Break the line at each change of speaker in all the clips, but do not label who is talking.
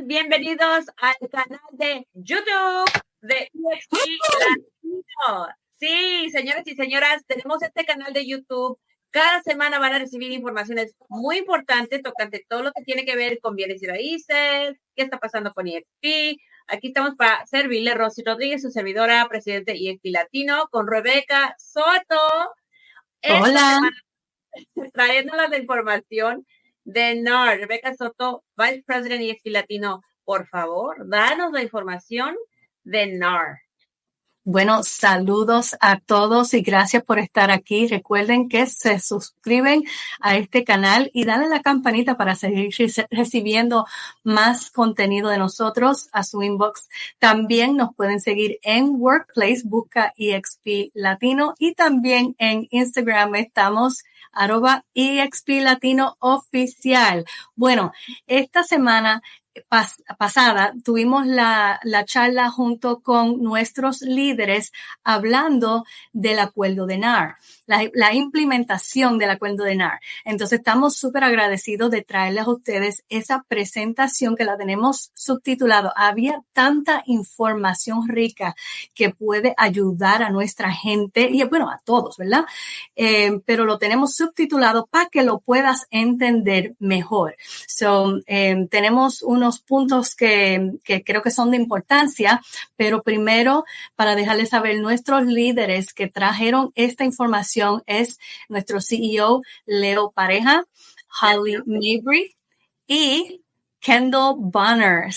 Bienvenidos al canal de YouTube de EXP Latino. Sí, señores y señoras, tenemos este canal de YouTube. Cada semana van a recibir informaciones muy importantes tocante todo lo que tiene que ver con bienes y raíces, qué está pasando con EXP. Aquí estamos para servirle. Rosy Rodríguez, su servidora, presidente de EXP Latino, con Rebeca Soto.
Hola.
Trayéndonos la información de NAR. Rebeca Soto, Vice President EXP Latino, por favor, danos la información de NAR.
Bueno, saludos a todos y gracias por estar aquí. Recuerden que se suscriben a este canal y dale la campanita para seguir recibiendo más contenido de nosotros a su inbox. También nos pueden seguir en Workplace, busca EXP Latino, y también en Instagram estamos @EXP Latino Oficial. Bueno, esta semana pasada tuvimos la charla junto con nuestros líderes hablando del acuerdo de NAR, la implementación del acuerdo de NAR. Entonces estamos súper agradecidos de traerles a ustedes esa presentación que la tenemos subtitulado. Había tanta información rica que puede ayudar a nuestra gente y bueno, a todos, ¿verdad? Pero lo tenemos subtitulado para que lo puedas entender mejor. Tenemos unos puntos que creo que son de importancia, pero primero, para dejarles saber, nuestros líderes que trajeron esta información es nuestro CEO, Leo Pareja, Holly Mabry y Kendall Bonner.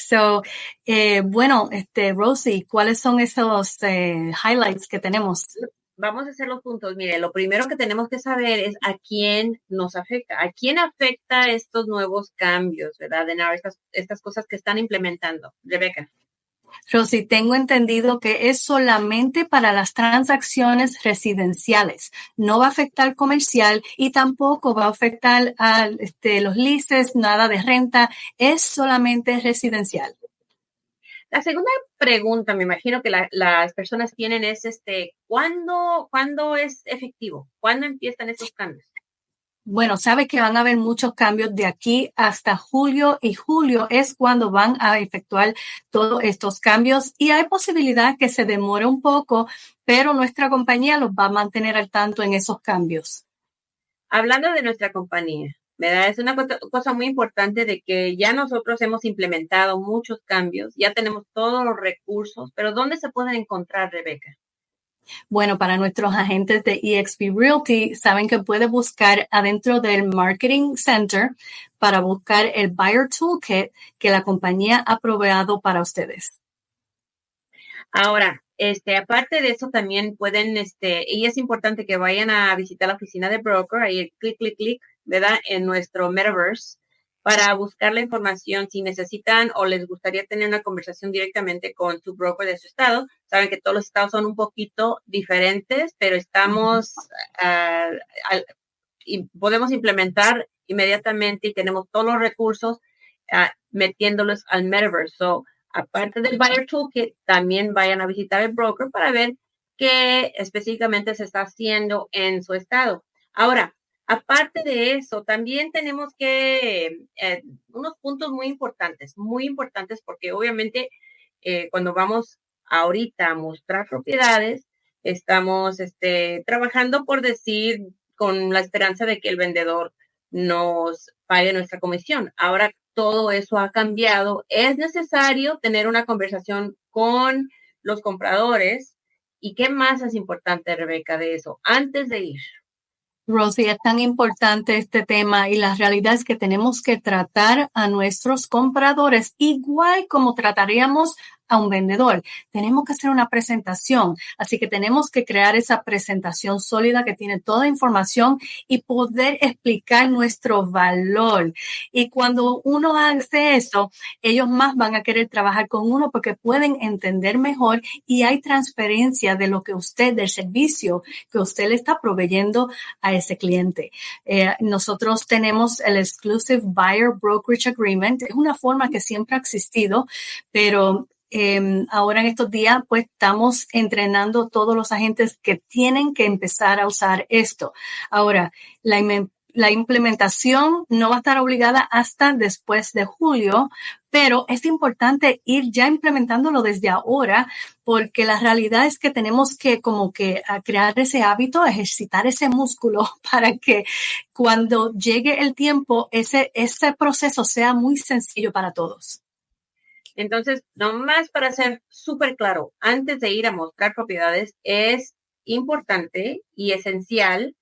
Rosie, ¿cuáles son esos highlights que tenemos?
Vamos a hacer los puntos. Mire, lo primero que tenemos que saber es a quién nos afecta. ¿A quién afecta estos nuevos cambios, verdad? De NAR, estas cosas que están implementando. Rebeca.
Rosy, tengo entendido que es solamente para las transacciones residenciales. No va a afectar comercial y tampoco va a afectar a los leases, nada de renta. Es solamente residencial.
La segunda pregunta, me imagino que las personas tienen es, ¿cuándo es efectivo? ¿Cuándo empiezan esos cambios?
Bueno, sabe que van a haber muchos cambios de aquí hasta julio y julio es cuando van a efectuar todos estos cambios y hay posibilidad que se demore un poco, pero nuestra compañía los va a mantener al tanto en esos cambios.
Hablando de nuestra compañía, ¿verdad? Es una cosa muy importante de que ya nosotros hemos implementado muchos cambios, ya tenemos todos los recursos, pero ¿dónde se pueden encontrar, Rebeca?
Bueno, para nuestros agentes de EXP Realty, saben que puede buscar adentro del Marketing Center para buscar el Buyer Toolkit que la compañía ha proveído para ustedes.
Ahora, aparte de eso, también pueden, y es importante que vayan a visitar la oficina de broker, ahí clic, ¿verdad? En nuestro metaverse, para buscar la información si necesitan o les gustaría tener una conversación directamente con su broker de su estado. Saben que todos los estados son un poquito diferentes, pero estamos y podemos implementar inmediatamente y tenemos todos los recursos metiéndolos al metaverse. So, aparte del Buyer Toolkit, también vayan a visitar el broker para ver qué específicamente se está haciendo en su estado. Ahora, aparte de eso, también tenemos que unos puntos muy importantes porque obviamente cuando vamos ahorita a mostrar propiedades, estamos trabajando por decir con la esperanza de que el vendedor nos pague nuestra comisión. Ahora todo eso ha cambiado. Es necesario tener una conversación con los compradores. ¿Y qué más es importante, Rebeca, de eso antes de ir?
Rosie, es tan importante este tema y la realidad es que tenemos que tratar a nuestros compradores igual como trataríamos a un vendedor. Tenemos que hacer una presentación, así que tenemos que crear esa presentación sólida que tiene toda la información y poder explicar nuestro valor. Y cuando uno hace eso, ellos más van a querer trabajar con uno porque pueden entender mejor y hay transparencia de lo que del servicio que usted le está proveyendo a ese cliente. Nosotros tenemos el Exclusive Buyer Brokerage Agreement. Es una forma que siempre ha existido, pero ahora en estos días pues estamos entrenando todos los agentes que tienen que empezar a usar esto. Ahora, la La implementación no va a estar obligada hasta después de julio, pero es importante ir ya implementándolo desde ahora, porque la realidad es que tenemos que como que crear ese hábito, ejercitar ese músculo para que cuando llegue el tiempo, ese proceso sea muy sencillo para todos.
Entonces, nomás para ser súper claro, antes de ir a mostrar propiedades, es importante y esencial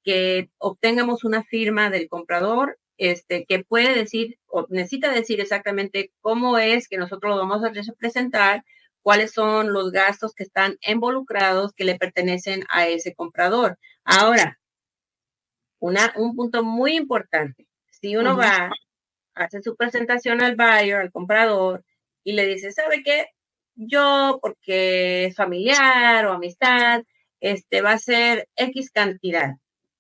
que obtengamos una firma del comprador, que puede decir o necesita decir exactamente cómo es que nosotros lo vamos a representar, cuáles son los gastos que están involucrados que le pertenecen a ese comprador. Ahora, un punto muy importante, si uno va, hace su presentación al buyer, al comprador, y le dice, ¿sabe qué? Yo, porque es familiar o amistad, va a ser X cantidad,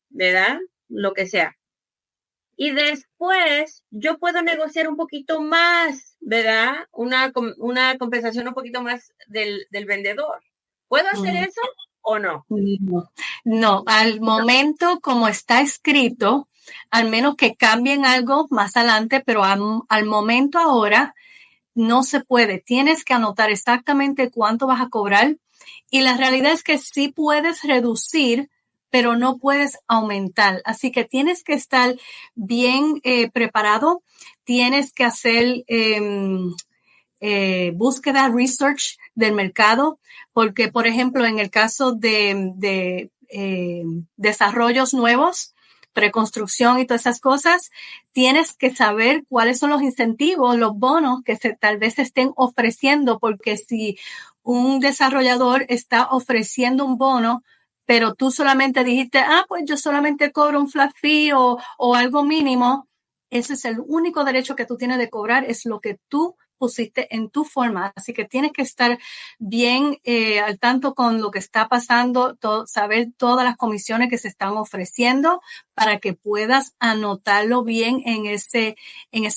¿verdad? Lo que sea. Y después yo puedo negociar un poquito más, ¿verdad? Una compensación un poquito más del vendedor. ¿Puedo hacer eso o no?
No, al momento como está escrito, al menos que cambien algo más adelante, pero al momento ahora no se puede. Tienes que anotar exactamente cuánto vas a cobrar y la realidad es que sí puedes reducir, pero no puedes aumentar. Así que tienes que estar bien preparado, tienes que hacer búsqueda, research del mercado, porque, por ejemplo, en el caso de desarrollos nuevos, preconstrucción y todas esas cosas, tienes que saber cuáles son los incentivos, los bonos que tal vez se estén ofreciendo, porque si un desarrollador está ofreciendo un bono, pero tú solamente dijiste, pues yo solamente cobro un flat fee o algo mínimo, ese es el único derecho que tú tienes de cobrar, es lo que tú pusiste en tu forma. Así que tienes que estar bien al tanto con lo que está pasando, saber todas las comisiones que se están ofreciendo para que puedas anotarlo bien en ese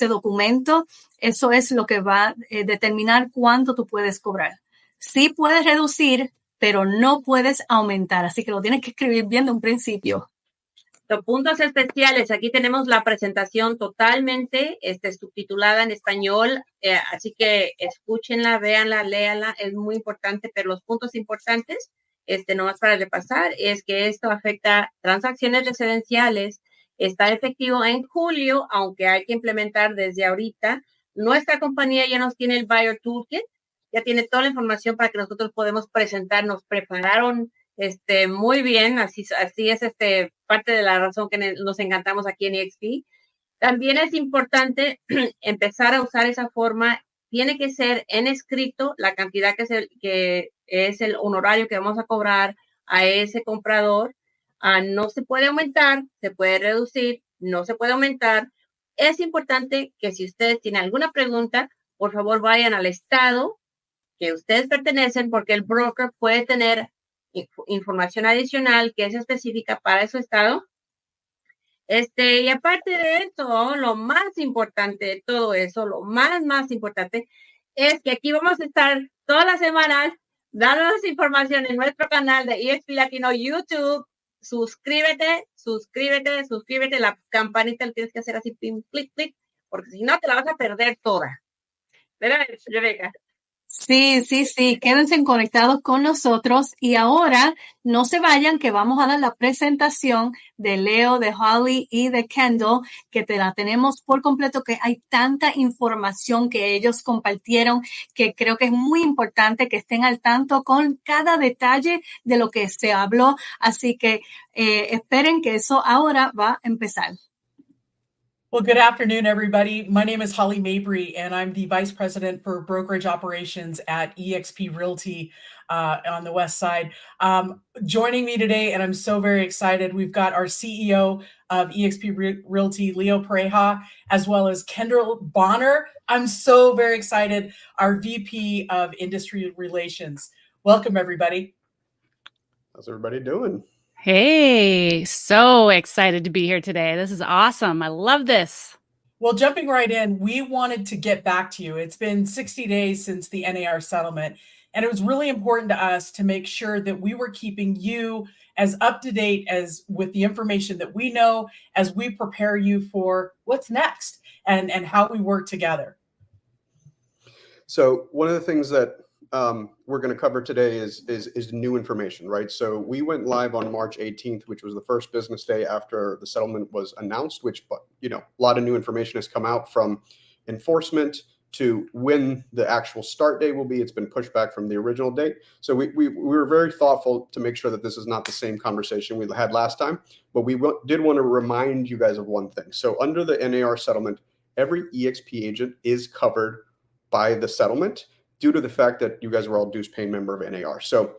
documento. Eso es lo que va a determinar cuánto tú puedes cobrar. Sí puedes reducir, pero no puedes aumentar. Así que lo tienes que escribir bien de un principio.
Los puntos especiales, aquí tenemos la presentación totalmente subtitulada en español, así que escúchenla, véanla, léanla, es muy importante, pero los puntos importantes, nomás para repasar, es que esto afecta transacciones residenciales, está efectivo en julio, aunque hay que implementar desde ahorita. Nuestra compañía ya nos tiene el Buyer Toolkit, ya tiene toda la información para que nosotros podemos presentar, nos prepararon muy bien, así es parte de la razón que nos encantamos aquí en EXP. También es importante empezar a usar esa forma, tiene que ser en escrito la cantidad que es el honorario que vamos a cobrar a ese comprador. No se puede aumentar, se puede reducir, no se puede aumentar. Es importante que si ustedes tienen alguna pregunta, por favor vayan al estado que ustedes pertenecen, porque el broker puede tener información adicional que es específica para su estado. Y aparte de eso, lo más importante de todo eso, lo más importante, es que aquí vamos a estar todas las semanas dándonos información en nuestro canal de EXP Latino YouTube. Suscríbete, la campanita la tienes que hacer así, clic, clic, porque si no te la vas a perder toda. ¿Verdad, Rebeca?
Sí, quédense conectados con nosotros y ahora no se vayan que vamos a dar la presentación de Leo, de Holly y de Kendall, que te la tenemos por completo, que hay tanta información que ellos compartieron que creo que es muy importante que estén al tanto con cada detalle de lo que se habló, así que esperen que eso ahora va a empezar.
Well, good afternoon, everybody. My name is Holly Mabry, and I'm the Vice President for Brokerage Operations at eXp Realty on the West Side. Joining me today, and I'm so very excited, we've got our CEO of eXp Realty, Leo Pareja, as well as Kendall Bonner. I'm so very excited, our VP of Industry Relations. Welcome, everybody.
How's everybody doing?
Hey, so excited to be here today. This is awesome. I love this.
Well, jumping right in, we wanted to get back to you. It's been 60 days since the NAR settlement, And it was really important to us to make sure that we were keeping you as up to date as with the information that we know as we prepare you for what's next and how we work together.
So one of the things that we're going to cover today is new information, right? So we went live on March 18th, which was the first business day after the settlement was announced, which, you know, a lot of new information has come out from enforcement to when the actual start date will be. It's been pushed back from the original date. So we were very thoughtful to make sure that this is not the same conversation we had last time, but we did want to remind you guys of one thing. So under the NAR settlement, every EXP agent is covered by the settlement due to the fact that you guys were all dues paying member of NAR. So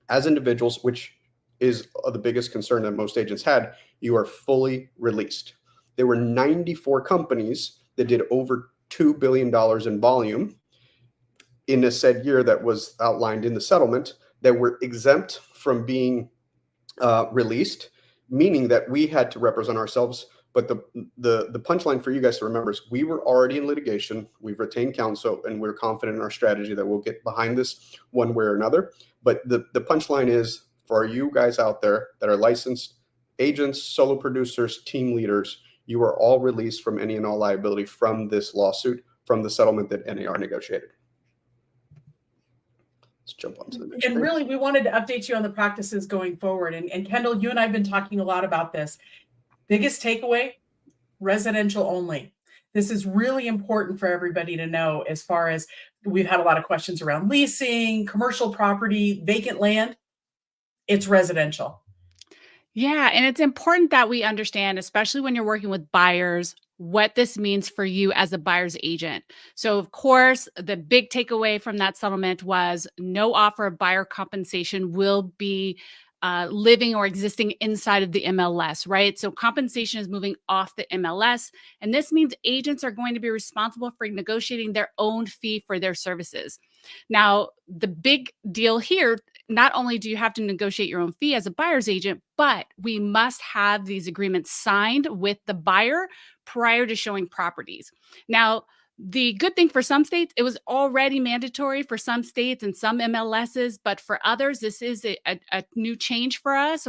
as individuals, which is the biggest concern that most agents had, you are fully released. There were 94 companies that did over $2 billion in volume in a said year that was outlined in the settlement that were exempt from being released, meaning that we had to represent ourselves. But the punchline for you guys to remember is we were already in litigation. We've retained counsel, and we're confident in our strategy that we'll get behind this one way or another. But the punchline is, for you guys out there that are licensed agents, solo producers, team leaders, you are all released from any and all liability from this lawsuit, from the settlement that NAR negotiated. Let's jump on to the next.
And really, we wanted to update you on the practices going forward. And Kendall, you and I have been talking a lot about this. Biggest takeaway, residential only. This is really important for everybody to know, as far as we've had a lot of questions around leasing, commercial property, vacant land. It's residential.
Yeah, and it's important that we understand, especially when you're working with buyers, what this means for you as a buyer's agent. So, of course, the big takeaway from that settlement was no offer of buyer compensation will be living or existing inside of the MLS, right? So compensation is moving off the MLS. And this means agents are going to be responsible for negotiating their own fee for their services. Now, the big deal here, not only do you have to negotiate your own fee as a buyer's agent, but we must have these agreements signed with the buyer prior to showing properties. Now, the good thing for some states, it was already mandatory for some states and some MLSs, but for others, this is a new change for us.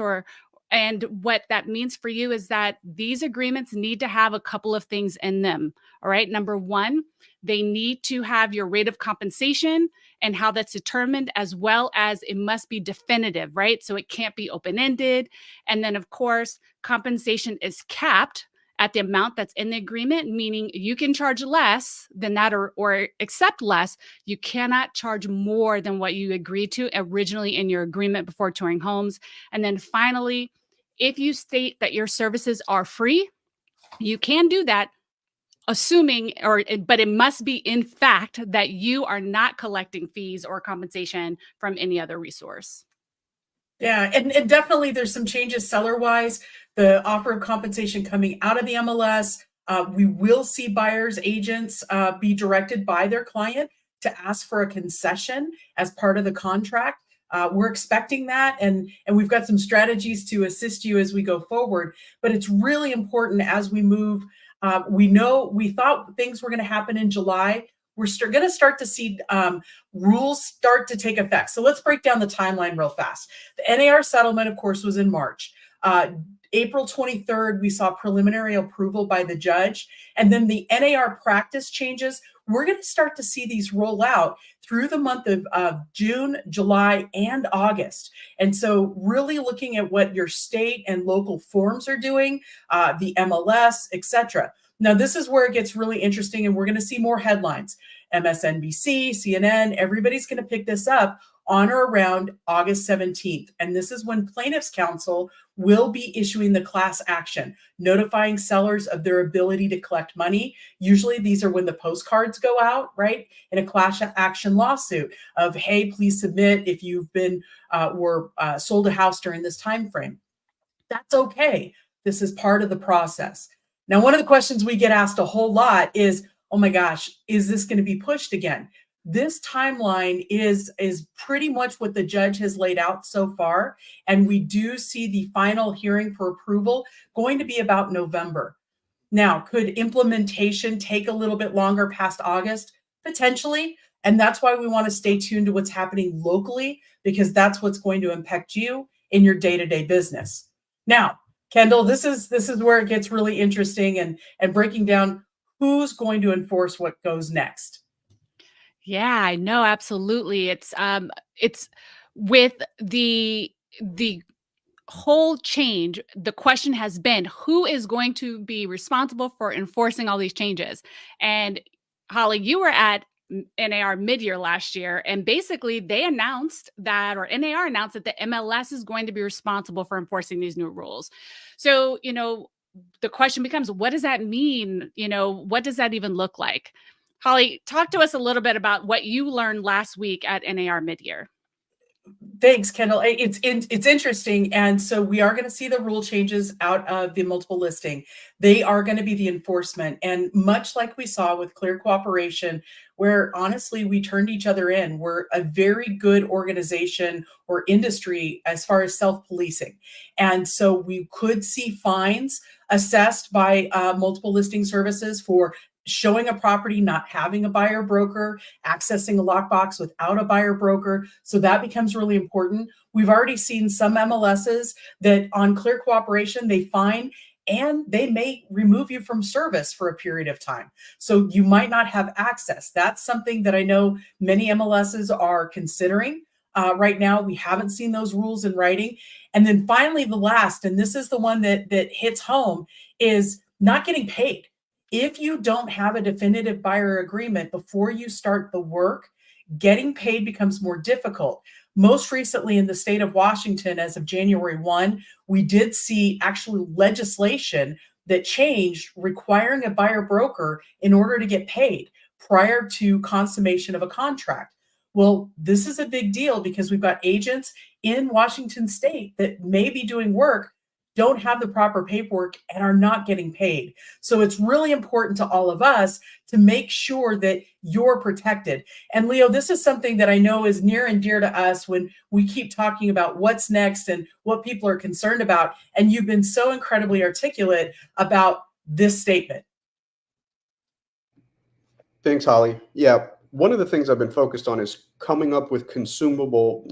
And what that means for you is that these agreements need to have a couple of things in them. All right. Number one, they need to have your rate of compensation and how that's determined, as well as it must be definitive, right? So it can't be open-ended. And then, of course, compensation is capped at the amount that's in the agreement, meaning you can charge less than that or accept less. You cannot charge more than what you agreed to originally in your agreement before touring homes. And then finally, if you state that your services are free, you can do that, but it must be in fact that you are not collecting fees or compensation from any other resource.
Yeah, and definitely there's some changes seller-wise. The offer of compensation coming out of the MLS. We will see buyers agents be directed by their client to ask for a concession as part of the contract. We're expecting that, and we've got some strategies to assist you as we go forward. But it's really important as we move. We thought things were going to happen in July. We're going to start to see rules start to take effect. So let's break down the timeline real fast. The NAR settlement, of course, was in March. April 23rd, we saw preliminary approval by the judge. And then the NAR practice changes, we're going to start to see these roll out through the month of June, July, and August. And so really looking at what your state and local forms are doing, the MLS, etc. Now, this is where it gets really interesting, and we're going to see more headlines. MSNBC, CNN, everybody's going to pick this up on or around August 17th. And this is when plaintiffs' counsel will be issuing the class action, notifying sellers of their ability to collect money. Usually these are when the postcards go out, right? In a class action lawsuit of, hey, please submit if you've been sold a house during this time frame. That's okay. This is part of the process. Now, one of the questions we get asked a whole lot is, oh my gosh, is this going to be pushed again? This timeline is pretty much what the judge has laid out so far. And we do see the final hearing for approval going to be about November. Now, could implementation take a little bit longer past August? Potentially. And that's why we want to stay tuned to what's happening locally, because that's what's going to impact you in your day-to-day business. Now, Kendall, this is where it gets really interesting and breaking down who's going to enforce what goes next.
Yeah, I know, absolutely. It's with the whole change, the question has been, who is going to be responsible for enforcing all these changes? And Holly, you were at NAR mid-year last year, and basically they announced that, or NAR announced that the MLS is going to be responsible for enforcing these new rules. So, the question becomes, what does that mean? What does that even look like? Holly, talk to us a little bit about what you learned last week at NAR mid-year.
Thanks, Kendall. It's interesting. And so we are going to see the rule changes out of the multiple listing. They are going to be the enforcement. And much like we saw with Clear Cooperation, where honestly, we turned each other in. We're a very good organization or industry as far as self-policing. And so we could see fines assessed by multiple listing services for showing a property, not having a buyer broker, accessing a lockbox without a buyer broker. So that becomes really important. We've already seen some MLSs that on Clear Cooperation, they fine and they may remove you from service for a period of time. So you might not have access. That's something that I know many MLSs are considering. Right now, we haven't seen those rules in writing. And then finally, the last, and this is the one that hits home, is not getting paid. If you don't have a definitive buyer agreement before you start the work, getting paid becomes more difficult. Most recently in the state of Washington, as of January 1, we did see actually legislation that changed requiring a buyer broker in order to get paid prior to consummation of a contract. Well, this is a big deal because we've got agents in Washington state that may be doing work, don't have the proper paperwork, and are not getting paid. So it's really important to all of us to make sure that you're protected. And Leo, this is something that I know is near and dear to us when we keep talking about what's next and what people are concerned about. And you've been so incredibly articulate about this statement.
Thanks, Holly. Yeah, one of the things I've been focused on is coming up with consumable,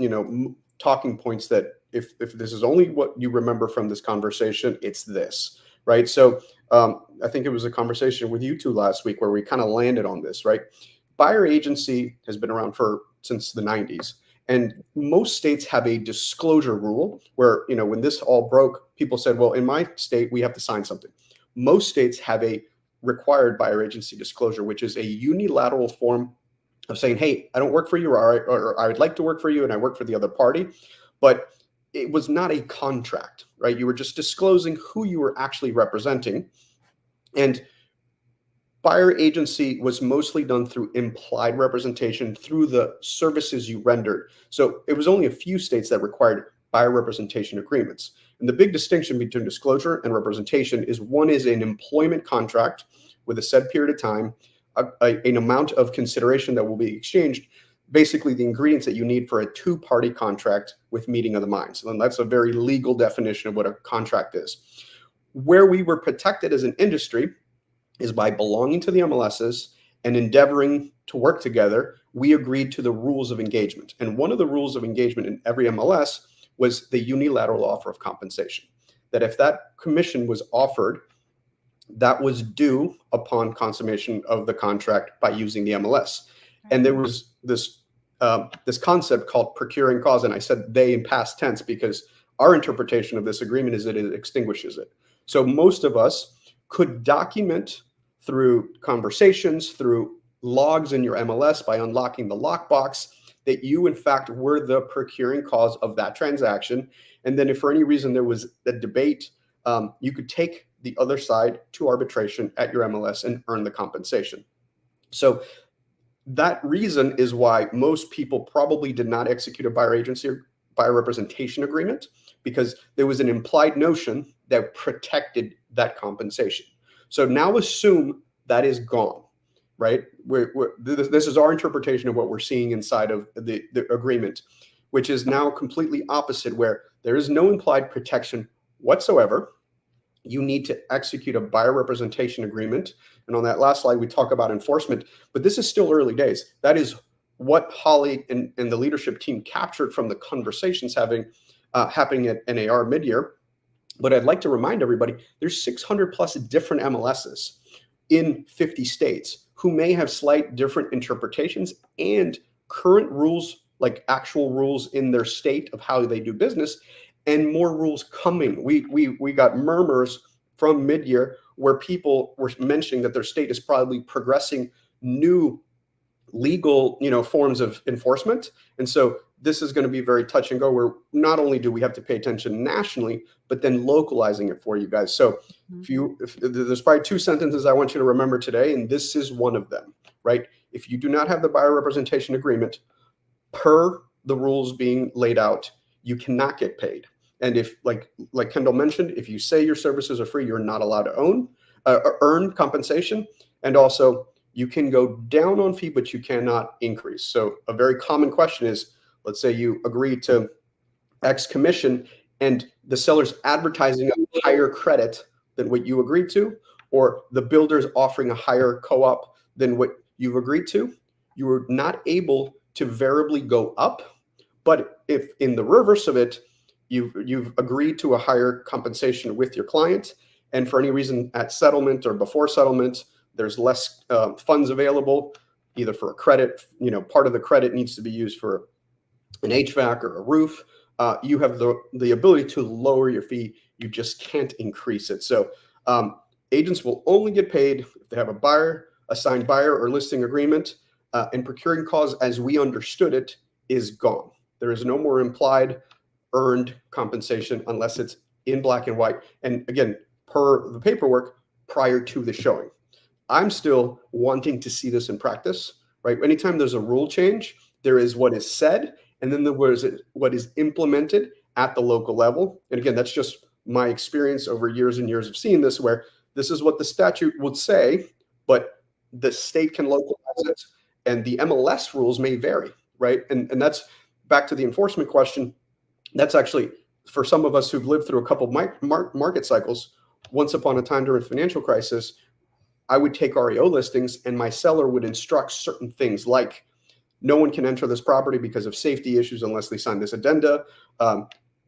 talking points that if this is only what you remember from this conversation, it's this, right? So I think it was a conversation with you two last week where we kind of landed on this, right? Buyer agency has been around since the 90s. And most states have a disclosure rule where, when this all broke, people said, well, in my state, we have to sign something. Most states have a required buyer agency disclosure, which is a unilateral form of saying, hey, I don't work for you, or I would like to work for you and I work for the other party. But it was not a contract, right? You were just disclosing who you were actually representing. And buyer agency was mostly done through implied representation through the services you rendered. So it was only a few states that required buyer representation agreements. And the big distinction between disclosure and representation is one is an employment contract with a set period of time, an amount of consideration that will be exchanged, basically the ingredients that you need for a two-party contract with meeting of the minds. And that's a very legal definition of what a contract is. Where we were protected as an industry is by belonging to the MLSs and endeavoring to work together. We agreed to the rules of engagement. And one of the rules of engagement in every MLS was the unilateral offer of compensation. That if that commission was offered, that was due upon consummation of the contract by using the MLS. And there was this concept called procuring cause. And I said they in past tense because our interpretation of this agreement is that it extinguishes it. So most of us could document through conversations, through logs in your MLS by unlocking the lockbox that you, in fact, were the procuring cause of that transaction. And then if for any reason there was a debate, you could take the other side to arbitration at your MLS and earn the compensation. So that reason is why most people probably did not execute a buyer agency or buyer representation agreement, because there was an implied notion that protected that compensation. So now assume that is gone, right? This is our interpretation of what we're seeing inside of the agreement, which is now completely opposite, where there is no implied protection whatsoever. You need to execute a buyer representation agreement. And on that last slide, we talk about enforcement, but this is still early days. That is what Holly and the leadership team captured from the conversations happening at NAR mid-year. But I'd like to remind everybody, there's 600 plus different MLSs in 50 states who may have slight different interpretations and current rules, like actual rules in their state of how they do business, and more rules coming. We got murmurs from mid-year where people were mentioning that their state is probably progressing new legal, forms of enforcement. And so this is going to be very touch and go, where not only do we have to pay attention nationally, but then localizing it for you guys. So if there's probably 2 sentences I want you to remember today, and this is one of them, right? If you do not have the buyer representation agreement per the rules being laid out, you cannot get paid. And if, like Kendall mentioned, if you say your services are free, you're not allowed to earn compensation. And also, you can go down on fee, but you cannot increase. So a very common question is, let's say you agree to X commission and the seller's advertising a higher credit than what you agreed to, or the builder's offering a higher co-op than what you've agreed to. You are not able to variably go up. But if in the reverse of it, you've agreed to a higher compensation with your client, and for any reason at settlement or before settlement, there's less funds available, either for a credit, part of the credit needs to be used for an HVAC or a roof. You have the ability to lower your fee. You just can't increase it. So agents will only get paid if they have a signed buyer or listing agreement, and procuring cause as we understood it is gone. There is no more implied earned compensation unless it's in black and white. And again, per the paperwork prior to the showing. I'm still wanting to see this in practice, right? Anytime there's a rule change, there is what is said, and then there is what is implemented at the local level. And again, that's just my experience over years and years of seeing this, where this is what the statute would say, but the state can localize it, and the MLS rules may vary, right? And that's back to the enforcement question. That's actually, for some of us who've lived through a couple of market cycles, once upon a time during financial crisis, I would take REO listings and my seller would instruct certain things like, no one can enter this property because of safety issues unless they sign this addenda.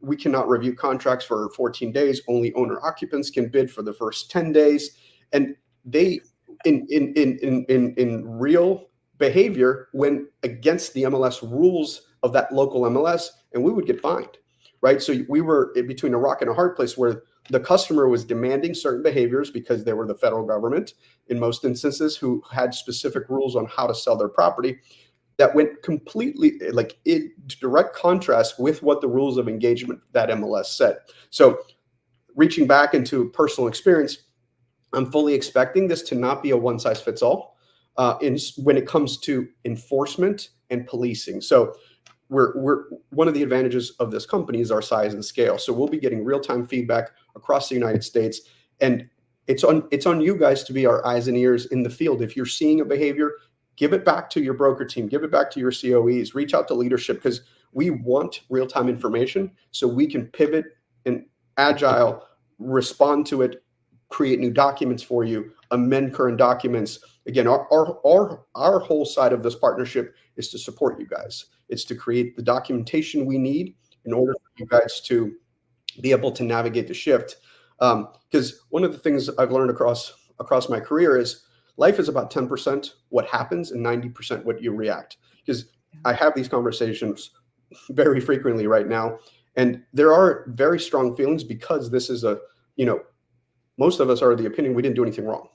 We cannot review contracts for 14 days. Only owner occupants can bid for the first 10 days. And they, in real behavior, went against the MLS rules of that local MLS, and we would get fined, right? So we were in between a rock and a hard place where the customer was demanding certain behaviors because they were the federal government, in most instances, who had specific rules on how to sell their property that went completely in direct contrast with what the rules of engagement that MLS said. So reaching back into personal experience, I'm fully expecting this to not be a one size fits all when it comes to enforcement and policing. So we're one of the advantages of this company is our size and scale. So we'll be getting real-time feedback across the United States, and it's on you guys to be our eyes and ears in the field. If you're seeing a behavior, give it back to your broker team, give it back to your COEs, reach out to leadership, because we want real-time information so we can pivot and agile, respond to it, create new documents for you, amend current documents. Again, our whole side of this partnership is to support you guys. It's to create the documentation we need in order for you guys to be able to navigate the shift. Because one of the things I've learned across my career is life is about 10% what happens and 90% what you react. Because I have these conversations very frequently right now, and there are very strong feelings because this is most of us are of the opinion we didn't do anything wrong,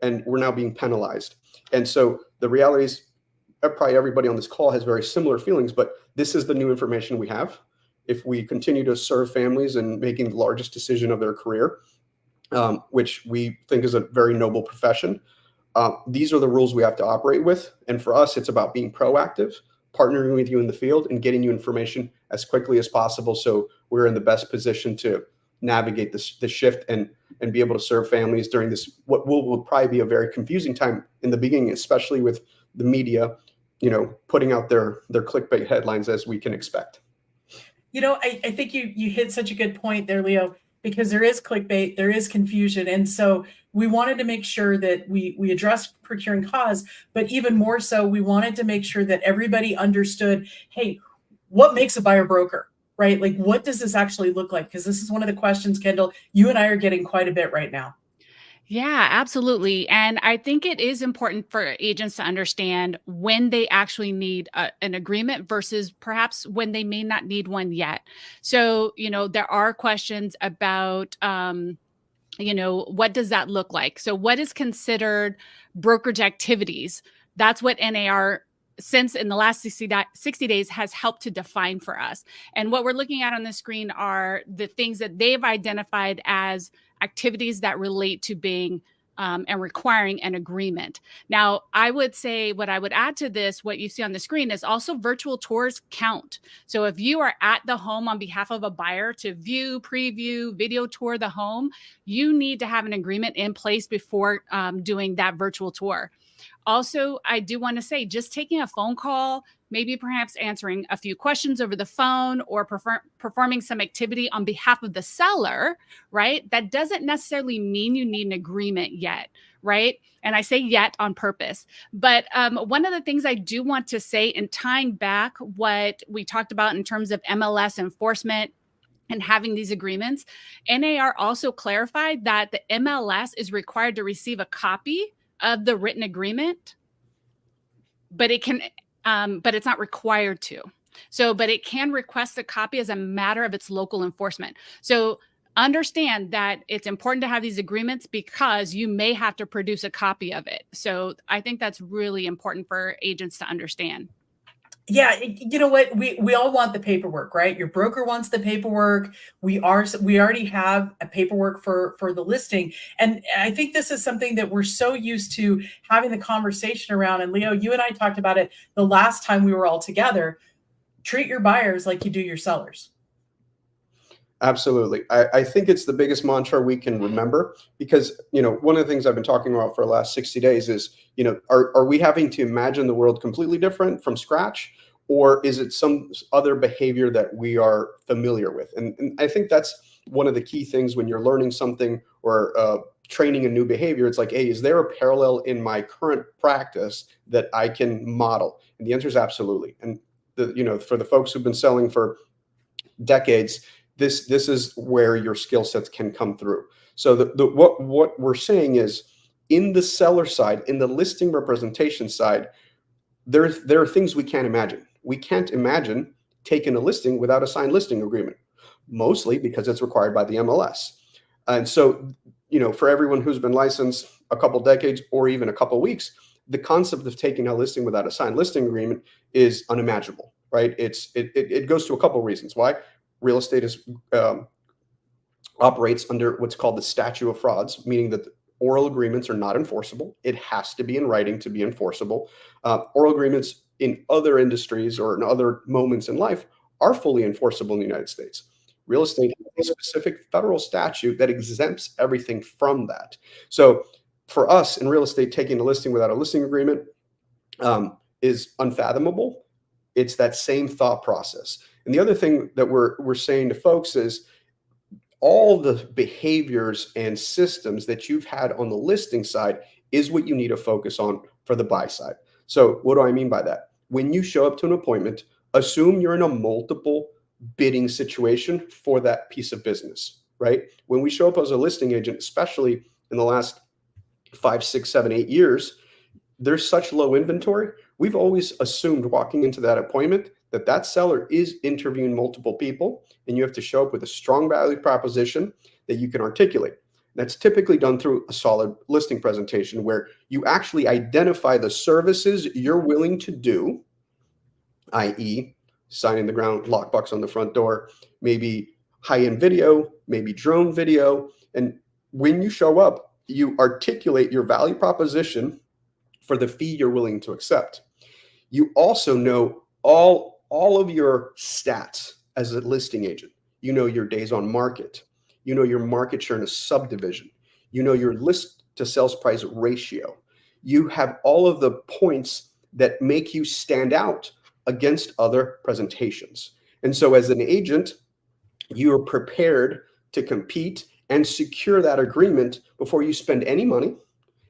and we're now being penalized. And so the reality is, probably everybody on this call has very similar feelings, but this is the new information we have. If we continue to serve families and making the largest decision of their career, which we think is a very noble profession, these are the rules we have to operate with. And for us, it's about being proactive, partnering with you in the field, and getting you information as quickly as possible so we're in the best position to navigate the shift and be able to serve families during this, what will probably be a very confusing time in the beginning, especially with the media, putting out their clickbait headlines as we can expect.
I think you hit such a good point there, Leo. because there is clickbait, there is confusion. And so we wanted to make sure that we addressed procuring cause, but even more so, we wanted to make sure that everybody understood, hey, what makes a buyer broker, right? Like, what does this actually look like? Because this is one of the questions, Kendall, you and I are getting quite a bit right now.
Yeah, absolutely. And I think it is important for agents to understand when they actually need an agreement versus perhaps when they may not need one yet. So, there are questions about, what does that look like? So, what is considered brokerage activities? That's what NAR, since in the last 60 days, has helped to define for us. And what we're looking at on the screen are the things that they've identified as activities that relate to being and requiring an agreement. Now, I would say what I would add to this, what you see on the screen, is also virtual tours count. So if you are at the home on behalf of a buyer to view, preview, video tour the home, you need to have an agreement in place before doing that virtual tour. Also, I do want to say, just taking a phone call, maybe perhaps answering a few questions over the phone or performing some activity on behalf of the seller, right? That doesn't necessarily mean you need an agreement yet, right? And I say yet on purpose. But one of the things I do want to say, in tying back what we talked about in terms of MLS enforcement and having these agreements, NAR also clarified that the MLS is required to receive a copy of the written agreement, but it's not required to. So, but it can request a copy as a matter of its local enforcement. So understand that it's important to have these agreements because you may have to produce a copy of it. So I think that's really important for agents to understand.
Yeah, you know what? We all want the paperwork, right? Your broker wants the paperwork. We already have a paperwork for the listing. And I think this is something that we're so used to having the conversation around. And Leo, you and I talked about it the last time we were all together. Treat your buyers like you do your sellers.
Absolutely. I think it's the biggest mantra we can remember because, one of the things I've been talking about for the last 60 days is, are we having to imagine the world completely different from scratch? Or is it some other behavior that we are familiar with? And I think that's one of the key things when you're learning something or training a new behavior. It's like, hey, is there a parallel in my current practice that I can model? And the answer is absolutely. And for the folks who've been selling for decades, this is where your skill sets can come through. So what we're saying is, in the seller side, in the listing representation side, there are things we can't imagine. We can't imagine taking a listing without a signed listing agreement, mostly because it's required by the MLS. And so, for everyone who's been licensed a couple decades or even a couple weeks, the concept of taking a listing without a signed listing agreement is unimaginable, right? It goes to a couple reasons. Why? Real estate operates under what's called the statute of frauds, meaning that oral agreements are not enforceable. It has to be in writing to be enforceable. Oral agreements in other industries or in other moments in life are fully enforceable in the United States. Real estate has a specific federal statute that exempts everything from that. So for us in real estate, taking a listing without a listing agreement is unfathomable. It's that same thought process. And the other thing that we're saying to folks is, all the behaviors and systems that you've had on the listing side is what you need to focus on for the buy side. So what do I mean by that? When you show up to an appointment, assume you're in a multiple bidding situation for that piece of business, right? When we show up as a listing agent, especially in the last 5, 6, 7, 8 years, there's such low inventory. We've always assumed walking into that appointment that seller is interviewing multiple people, and you have to show up with a strong value proposition that you can articulate. That's typically done through a solid listing presentation where you actually identify the services you're willing to do, i.e. sign in the ground, lockbox on the front door, maybe high-end video, maybe drone video. And when you show up, you articulate your value proposition for the fee you're willing to accept. You also know all of your stats as a listing agent. You know your days on market. You know your market share in a subdivision. You know your list to sales price ratio. You have all of the points that make you stand out against other presentations. And so as an agent, you are prepared to compete and secure that agreement before you spend any money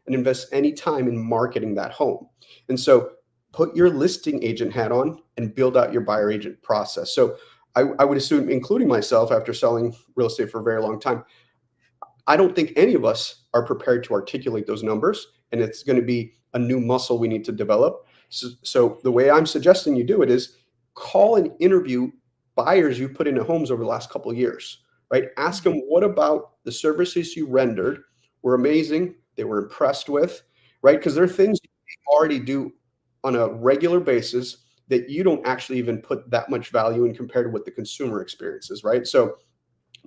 and invest any time in marketing that home. And so put your listing agent hat on and build out your buyer agent process. So I would assume, including myself, after selling real estate for a very long time, I don't think any of us are prepared to articulate those numbers, and it's going to be a new muscle we need to develop. So the way I'm suggesting you do it is call and interview buyers you've put into homes over the last couple of years, right? Ask them, what about the services you rendered were amazing, they were impressed with, right? Because there are things you already do on a regular basis that you don't actually even put that much value in compared to what the consumer experiences, right? So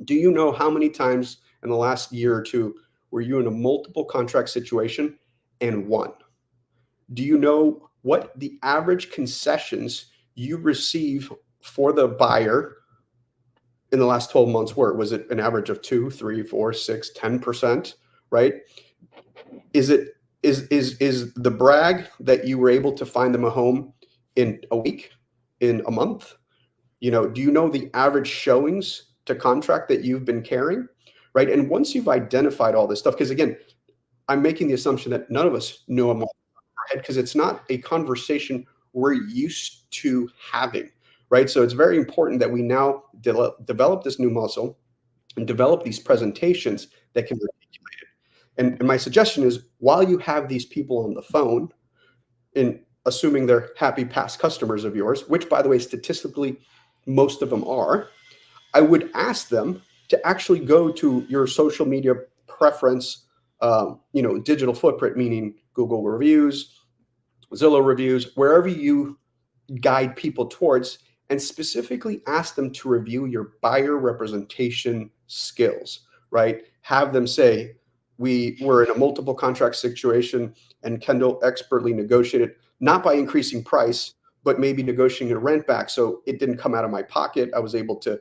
do you know how many times in the last year or two were you in a multiple contract situation and won? Do you know what the average concessions you receive for the buyer in the last 12 months were? Was it an average of 2, 3, 4, 6, 10%, right? Is the brag that you were able to find them a home in a week, in a month? Do you know the average showings to contract that you've been carrying, right? And once you've identified all this stuff, because again, I'm making the assumption that none of us know them all because it's not a conversation we're used to having, right? So it's very important that we now develop this new muscle and develop these presentations that can be articulated. And my suggestion is, while you have these people on the phone, and assuming they're happy past customers of yours, which, by the way, statistically, most of them are, I would ask them to actually go to your social media preference, digital footprint, meaning Google reviews, Zillow reviews, wherever you guide people towards, and specifically ask them to review your buyer representation skills, right? Have them say, we were in a multiple contract situation and Kendall expertly negotiated, not by increasing price, but maybe negotiating a rent back. So it didn't come out of my pocket. I was able to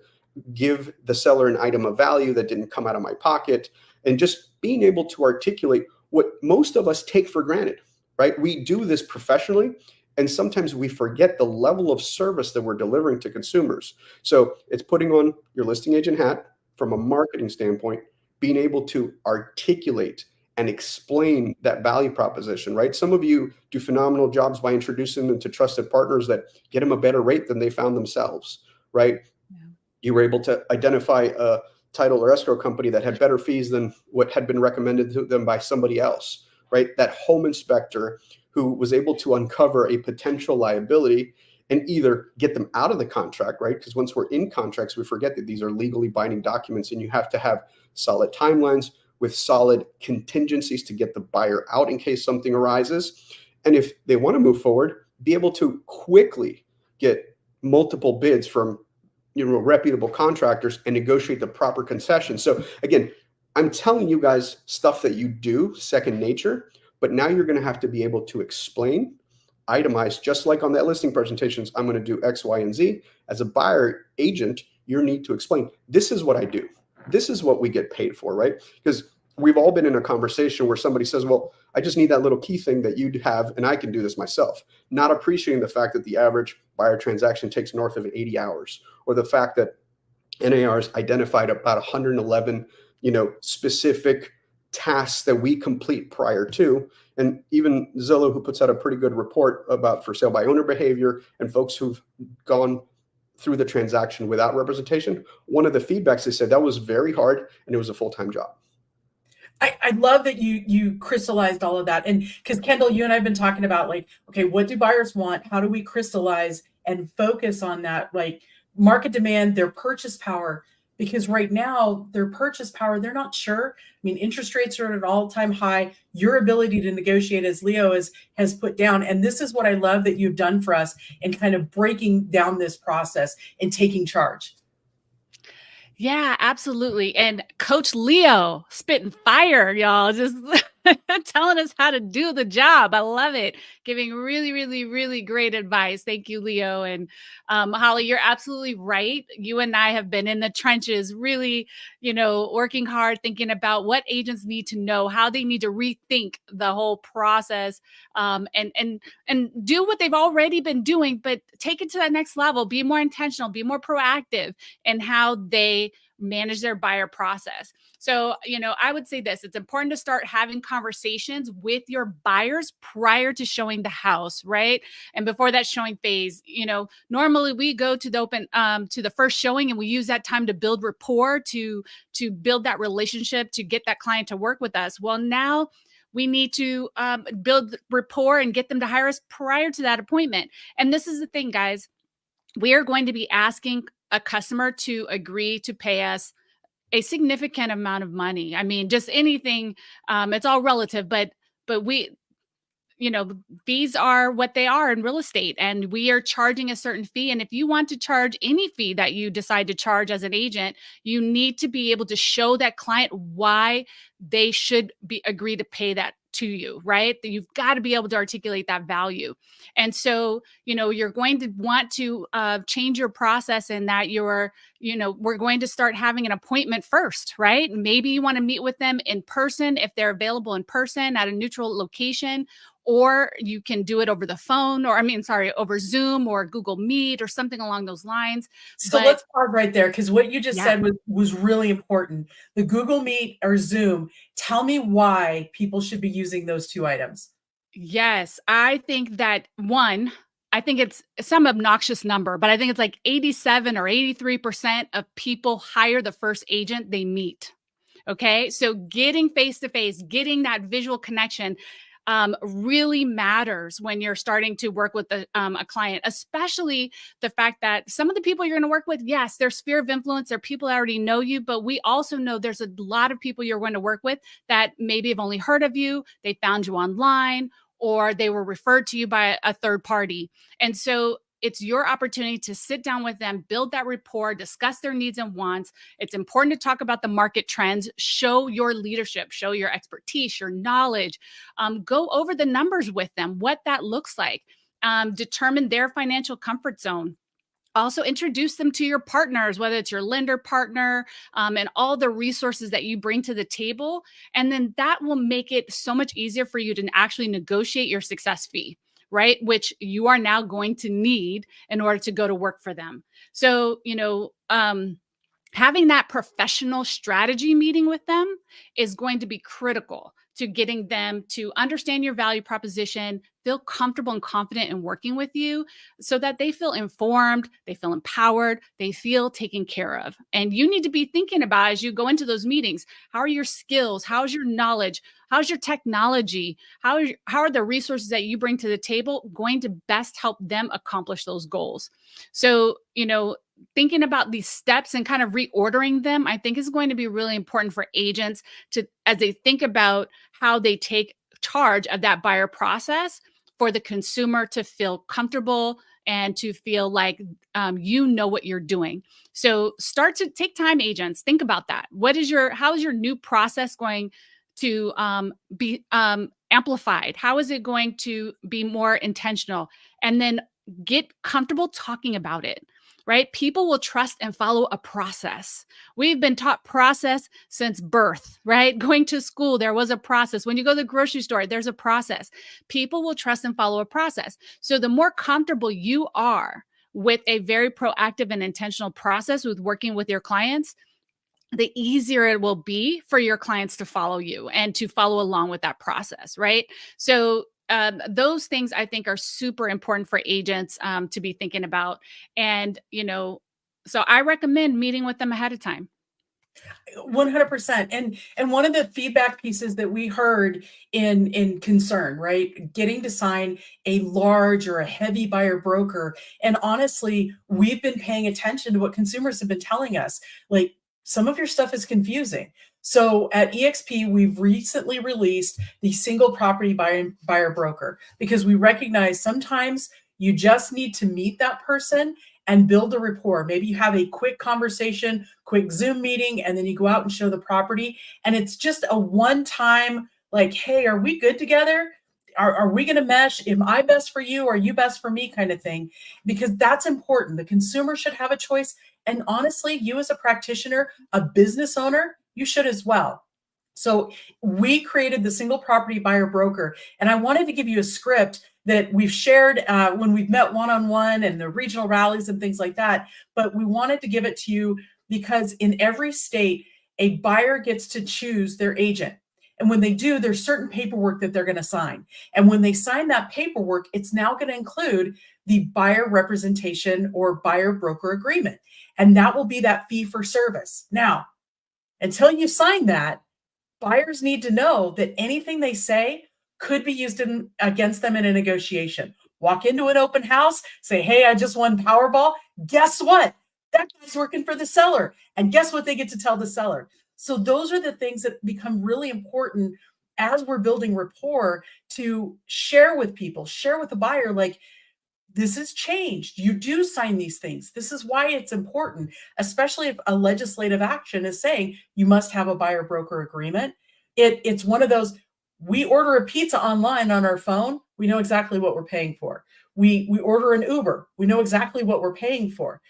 give the seller an item of value that didn't come out of my pocket, and just being able to articulate what most of us take for granted, right? We do this professionally, and sometimes we forget the level of service that we're delivering to consumers. So it's putting on your listing agent hat from a marketing standpoint, being able to articulate and explain that value proposition, right? Some of you do phenomenal jobs by introducing them to trusted partners that get them a better rate than they found themselves, right? Yeah. You were able to identify a title or escrow company that had better fees than what had been recommended to them by somebody else, right? That home inspector who was able to uncover a potential liability and either get them out of the contract, right? Because once we're in contracts, we forget that these are legally binding documents, and you have to have solid timelines with solid contingencies to get the buyer out in case something arises. And if they want to move forward, be able to quickly get multiple bids from reputable contractors and negotiate the proper concessions. So again, I'm telling you guys stuff that you do second nature, but now you're going to have to be able to explain, itemize, just like on that listing presentations, I'm going to do X, Y, and Z. As a buyer agent, you need to explain, this is what I do. This is what we get paid for, right? Because we've all been in a conversation where somebody says, well, I just need that little key thing that you have, and I can do this myself. Not appreciating the fact that the average buyer transaction takes north of 80 hours, or the fact that NAR's identified about 111, specific tasks that we complete prior to. And even Zillow, who puts out a pretty good report about for sale by owner behavior and folks who've gone through the transaction without representation, one of the feedbacks they said that was very hard and it was a full-time job.
I love that you crystallized all of that. And because Kendall, you and I have been talking about okay, what do buyers want? How do we crystallize and focus on that? Market demand, their purchase power, because right now their purchase power, they're not sure. I mean, interest rates are at an all-time high. Your ability to negotiate, as Leo has put down. And this is what I love that you've done for us in kind of breaking down this process and taking charge.
Yeah, absolutely. And Coach Leo spitting fire, y'all, just telling us how to do the job. I love it. Giving really, really, really great advice. Thank you, Leo. And Holly, you're absolutely right. You and I have been in the trenches, really, working hard, thinking about what agents need to know, how they need to rethink the whole process, and do what they've already been doing, but take it to that next level, be more intentional, be more proactive in how they manage their buyer process. So, I would say this, it's important to start having conversations with your buyers prior to showing the house, right? And before that showing phase, normally we go to the first showing, and we use that time to build rapport, to build that relationship, to get that client to work with us. Well, now we need to build rapport and get them to hire us prior to that appointment. And this is the thing, guys. We are going to be asking a customer to agree to pay us a significant amount of money. I mean, just anything, it's all relative, but we, fees are what they are in real estate, and we are charging a certain fee. And if you want to charge any fee that you decide to charge as an agent, you need to be able to show that client why they should agree to pay that to you, right? You've got to be able to articulate that value. And so, you're going to want to change your process in that we're going to start having an appointment first, right? Maybe you want to meet with them in person if they're available in person at a neutral location, or you can do it over the phone, over Zoom or Google Meet or something along those lines.
So let's pause right there, because what you just said was really important. The Google Meet or Zoom, tell me why people should be using those two items.
Yes, I think that I think it's some obnoxious number, but I think it's like 87 or 83% of people hire the first agent they meet. Okay. So getting face-to-face, getting that visual connection really matters when you're starting to work with a client, especially the fact that some of the people you're going to work with, yes, their sphere of influence, they're people that already know you, but we also know there's a lot of people you're going to work with that maybe have only heard of you, they found you online, or they were referred to you by a third party. And so it's your opportunity to sit down with them, build that rapport, discuss their needs and wants. It's important to talk about the market trends, show your leadership, show your expertise, your knowledge, go over the numbers with them, what that looks like, determine their financial comfort zone. Also introduce them to your partners, whether it's your lender partner, and all the resources that you bring to the table. And then that will make it so much easier for you to actually negotiate your success fee, right? Which you are now going to need in order to go to work for them. So, having that professional strategy meeting with them is going to be critical to getting them to understand your value proposition, feel comfortable and confident in working with you so that they feel informed, they feel empowered, they feel taken care of. And you need to be thinking about, as you go into those meetings, how are your skills? How's your knowledge? How's your technology? How are the resources that you bring to the table going to best help them accomplish those goals? So, thinking about these steps and kind of reordering them, I think is going to be really important for agents as they think about how they take charge of that buyer process, for the consumer to feel comfortable and to feel like you know what you're doing. So start to take time, agents. Think about that. How is your new process going to be amplified? How is it going to be more intentional? And then get comfortable talking about it. Right? People will trust and follow a process. We've been taught process since birth, right? Going to school, there was a process. When you go to the grocery store, there's a process. People will trust and follow a process. So the more comfortable you are with a very proactive and intentional process with working with your clients, the easier it will be for your clients to follow you and to follow along with that process, right? So those things I think are super important for agents to be thinking about. And, so I recommend meeting with them ahead of time.
100%. And one of the feedback pieces that we heard in concern, right? Getting to sign a large or a heavy buyer broker. And honestly, we've been paying attention to what consumers have been telling us. Like, some of your stuff is confusing. So at EXP, we've recently released the single property buyer broker, because we recognize sometimes you just need to meet that person and build a rapport. Maybe you have a quick conversation, quick Zoom meeting, and then you go out and show the property. And it's just a one-time, like, hey, are we good together? Are we going to mesh? Am I best for you? Or are you best for me, kind of thing? Because that's important. The consumer should have a choice. And honestly, you as a practitioner, a business owner, you should as well. So we created the single property buyer broker. And I wanted to give you a script that we've shared when we've met one-on-one and the regional rallies and things like that. But we wanted to give it to you because in every state, a buyer gets to choose their agent. And when they do, there's certain paperwork that they're going to sign. And when they sign that paperwork, it's now going to include the buyer representation or buyer broker agreement. And that will be that fee for service. Now, until you sign that, buyers need to know that anything they say could be used against them in a negotiation. Walk into an open house, say, hey, I just won Powerball. Guess what? That guy's working for the seller. And guess what they get to tell the seller? So those are the things that become really important as we're building rapport to share with people, share with the buyer, like, this has changed. You do sign these things. This is why it's important, especially if a legislative action is saying you must have a buyer broker agreement. It's one of those, we order a pizza online on our phone, we know exactly what we're paying for. We order an Uber, we know exactly what we're paying for.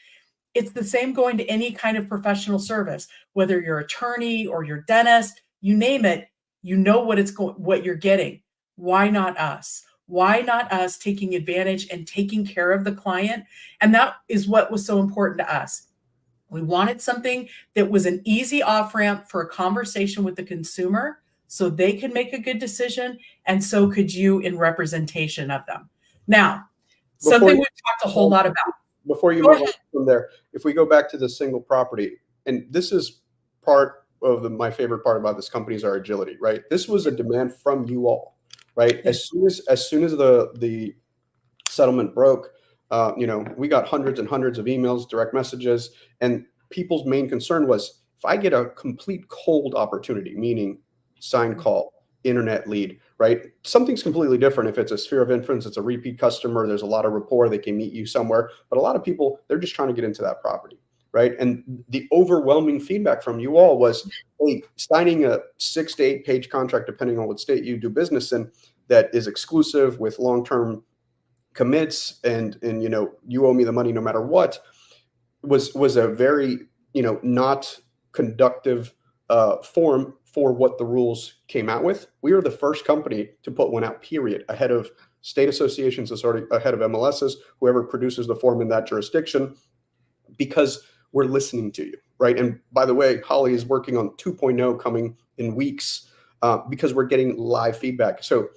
It's the same going to any kind of professional service, whether you're attorney or your dentist, you name it, you know what you're getting. Why not us? Why not us taking advantage and taking care of the client? And that is what was so important to us. We wanted something that was an easy off-ramp for a conversation with the consumer so they could make a good decision, and so could you in representation of them. Now, something we've talked a whole lot about.
Before you move on from there, if we go back to the single property, and this is part of my favorite part about this company is our agility, right? This was a demand from you all, right? As soon as the settlement broke, we got hundreds and hundreds of emails, direct messages, and people's main concern was, if I get a complete cold opportunity, meaning sign call, internet lead, right? Something's completely different if it's a sphere of influence, it's a repeat customer, there's a lot of rapport, they can meet you somewhere. But a lot of people, they're just trying to get into that property, right? And the overwhelming feedback from you all was, hey, signing a 6 to 8 page contract, depending on what state you do business in, that is exclusive with long-term commits and you owe me the money no matter what, was a very, not conductive form for what the rules came out with. We were the first company to put one out, period, ahead of state associations, ahead of MLSs, whoever produces the form in that jurisdiction, because we're listening to you, right? And by the way, Holly is working on 2.0 coming in weeks because we're getting live feedback. So,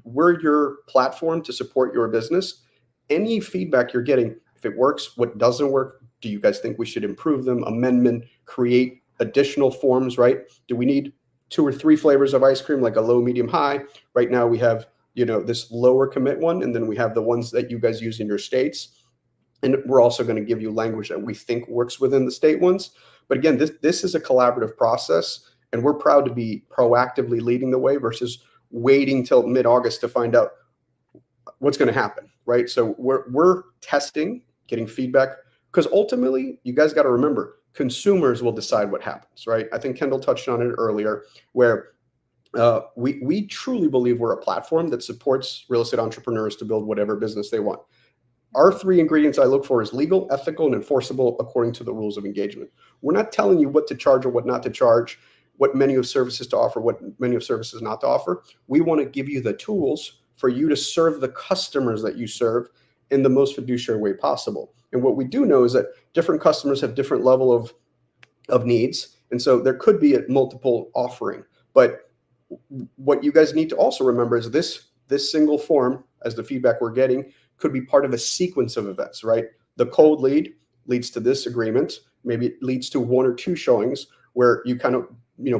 we're your platform to support your business. Any feedback you're getting, if it works, what doesn't work, do you guys think we should improve them, amendment, create additional forms, right? Do we need 2 or 3 flavors of ice cream, like a low, medium, high? Right now we have, this lower commit one, and then we have the ones that you guys use in your states. And we're also going to give you language that we think works within the state ones. But again, this is a collaborative process, and we're proud to be proactively leading the way versus waiting till mid-August to find out what's going to happen, right? So we're testing, getting feedback, because ultimately, you guys got to remember, consumers will decide what happens, right? I think Kendall touched on it earlier, where we truly believe we're a platform that supports real estate entrepreneurs to build whatever business they want. Our 3 ingredients I look for is legal, ethical, and enforceable according to the rules of engagement. We're not telling you what to charge or what not to charge, what menu of services to offer, what menu of services not to offer. We want to give you the tools for you to serve the customers that you serve in the most fiduciary way possible. And what we do know is that different customers have different level of needs. And so there could be a multiple offering. But what you guys need to also remember is this single form, as the feedback we're getting, could be part of a sequence of events, right? The cold lead leads to this agreement. Maybe it leads to 1 or 2 showings where you kind of,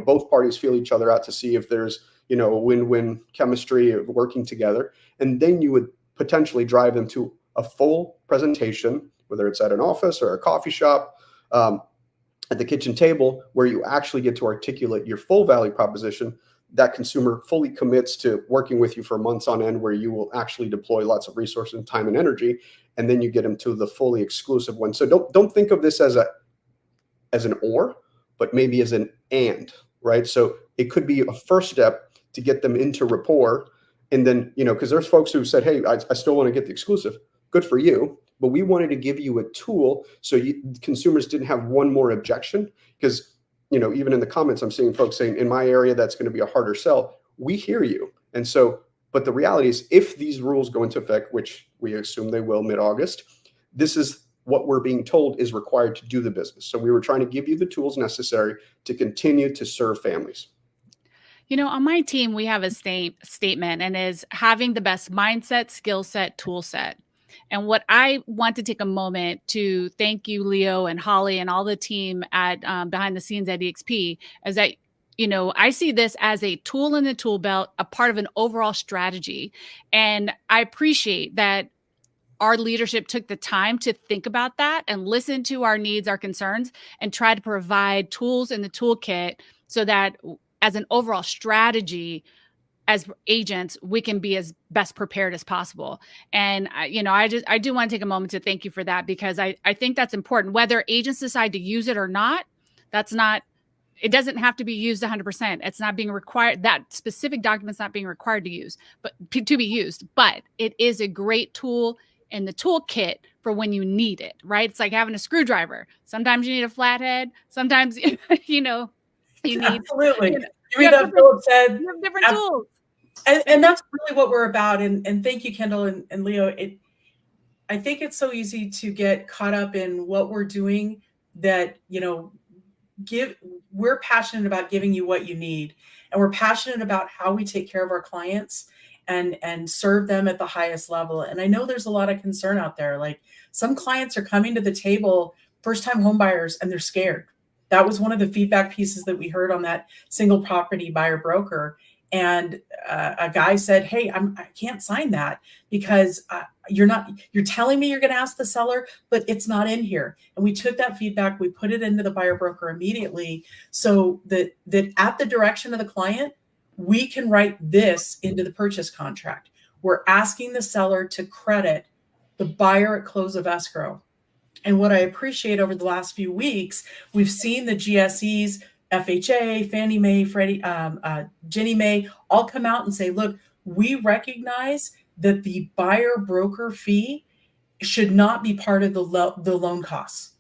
both parties feel each other out to see if there's, a win-win chemistry of working together. And then you would potentially drive them to a full presentation, whether it's at an office or a coffee shop, at the kitchen table, where you actually get to articulate your full value proposition. That consumer fully commits to working with you for months on end, where you will actually deploy lots of resources and time and energy, and then you get them to the fully exclusive one. So don't think of this as an or, but maybe as an and, right? So it could be a first step to get them into rapport. And then, because there's folks who said, hey, I still want to get the exclusive. Good for you. But we wanted to give you a tool so consumers didn't have one more objection. Because, even in the comments, I'm seeing folks saying, in my area, that's going to be a harder sell. We hear you. And so, but the reality is, if these rules go into effect, which we assume they will mid-August, this is what we're being told is required to do the business. So we were trying to give you the tools necessary to continue to serve families.
On my team, we have a statement and is having the best mindset, skill set, tool set. And what I want to take a moment to thank you, Leo and Holly, and all the team at behind the scenes at EXP is that, I see this as a tool in the tool belt, a part of an overall strategy. And I appreciate that our leadership took the time to think about that and listen to our needs, our concerns, and try to provide tools in the toolkit so that as an overall strategy, as agents, we can be as best prepared as possible. And I do want to take a moment to thank you for that, because I think that's important. Whether agents decide to use it or not, it doesn't have to be used 100%. It's not being required. That specific document's not being required to use, but to be used. But it is a great tool in the toolkit for when you need it, right? It's like having a screwdriver. Sometimes you need a flathead. Sometimes, you need
absolutely.
you have different tools.
And that's really what we're about. And thank you, Kendall and Leo. I think it's so easy to get caught up in what we're doing that, we're passionate about giving you what you need. And we're passionate about how we take care of our clients and serve them at the highest level. And I know there's a lot of concern out there. Like, some clients are coming to the table, first-time home buyers, and they're scared. That was one of the feedback pieces that we heard on that single property buyer broker. And a guy said, hey, I can't sign that because you're telling me you're going to ask the seller, but it's not in here. And we took that feedback, we put it into the buyer broker immediately, so that at the direction of the client, we can write this into the purchase contract. We're asking the seller to credit the buyer at close of escrow. And what I appreciate over the last few weeks, we've seen the GSEs, FHA, Fannie Mae, Freddie, Ginnie Mae, all come out and say, look, we recognize that the buyer broker fee should not be part of the loan costs.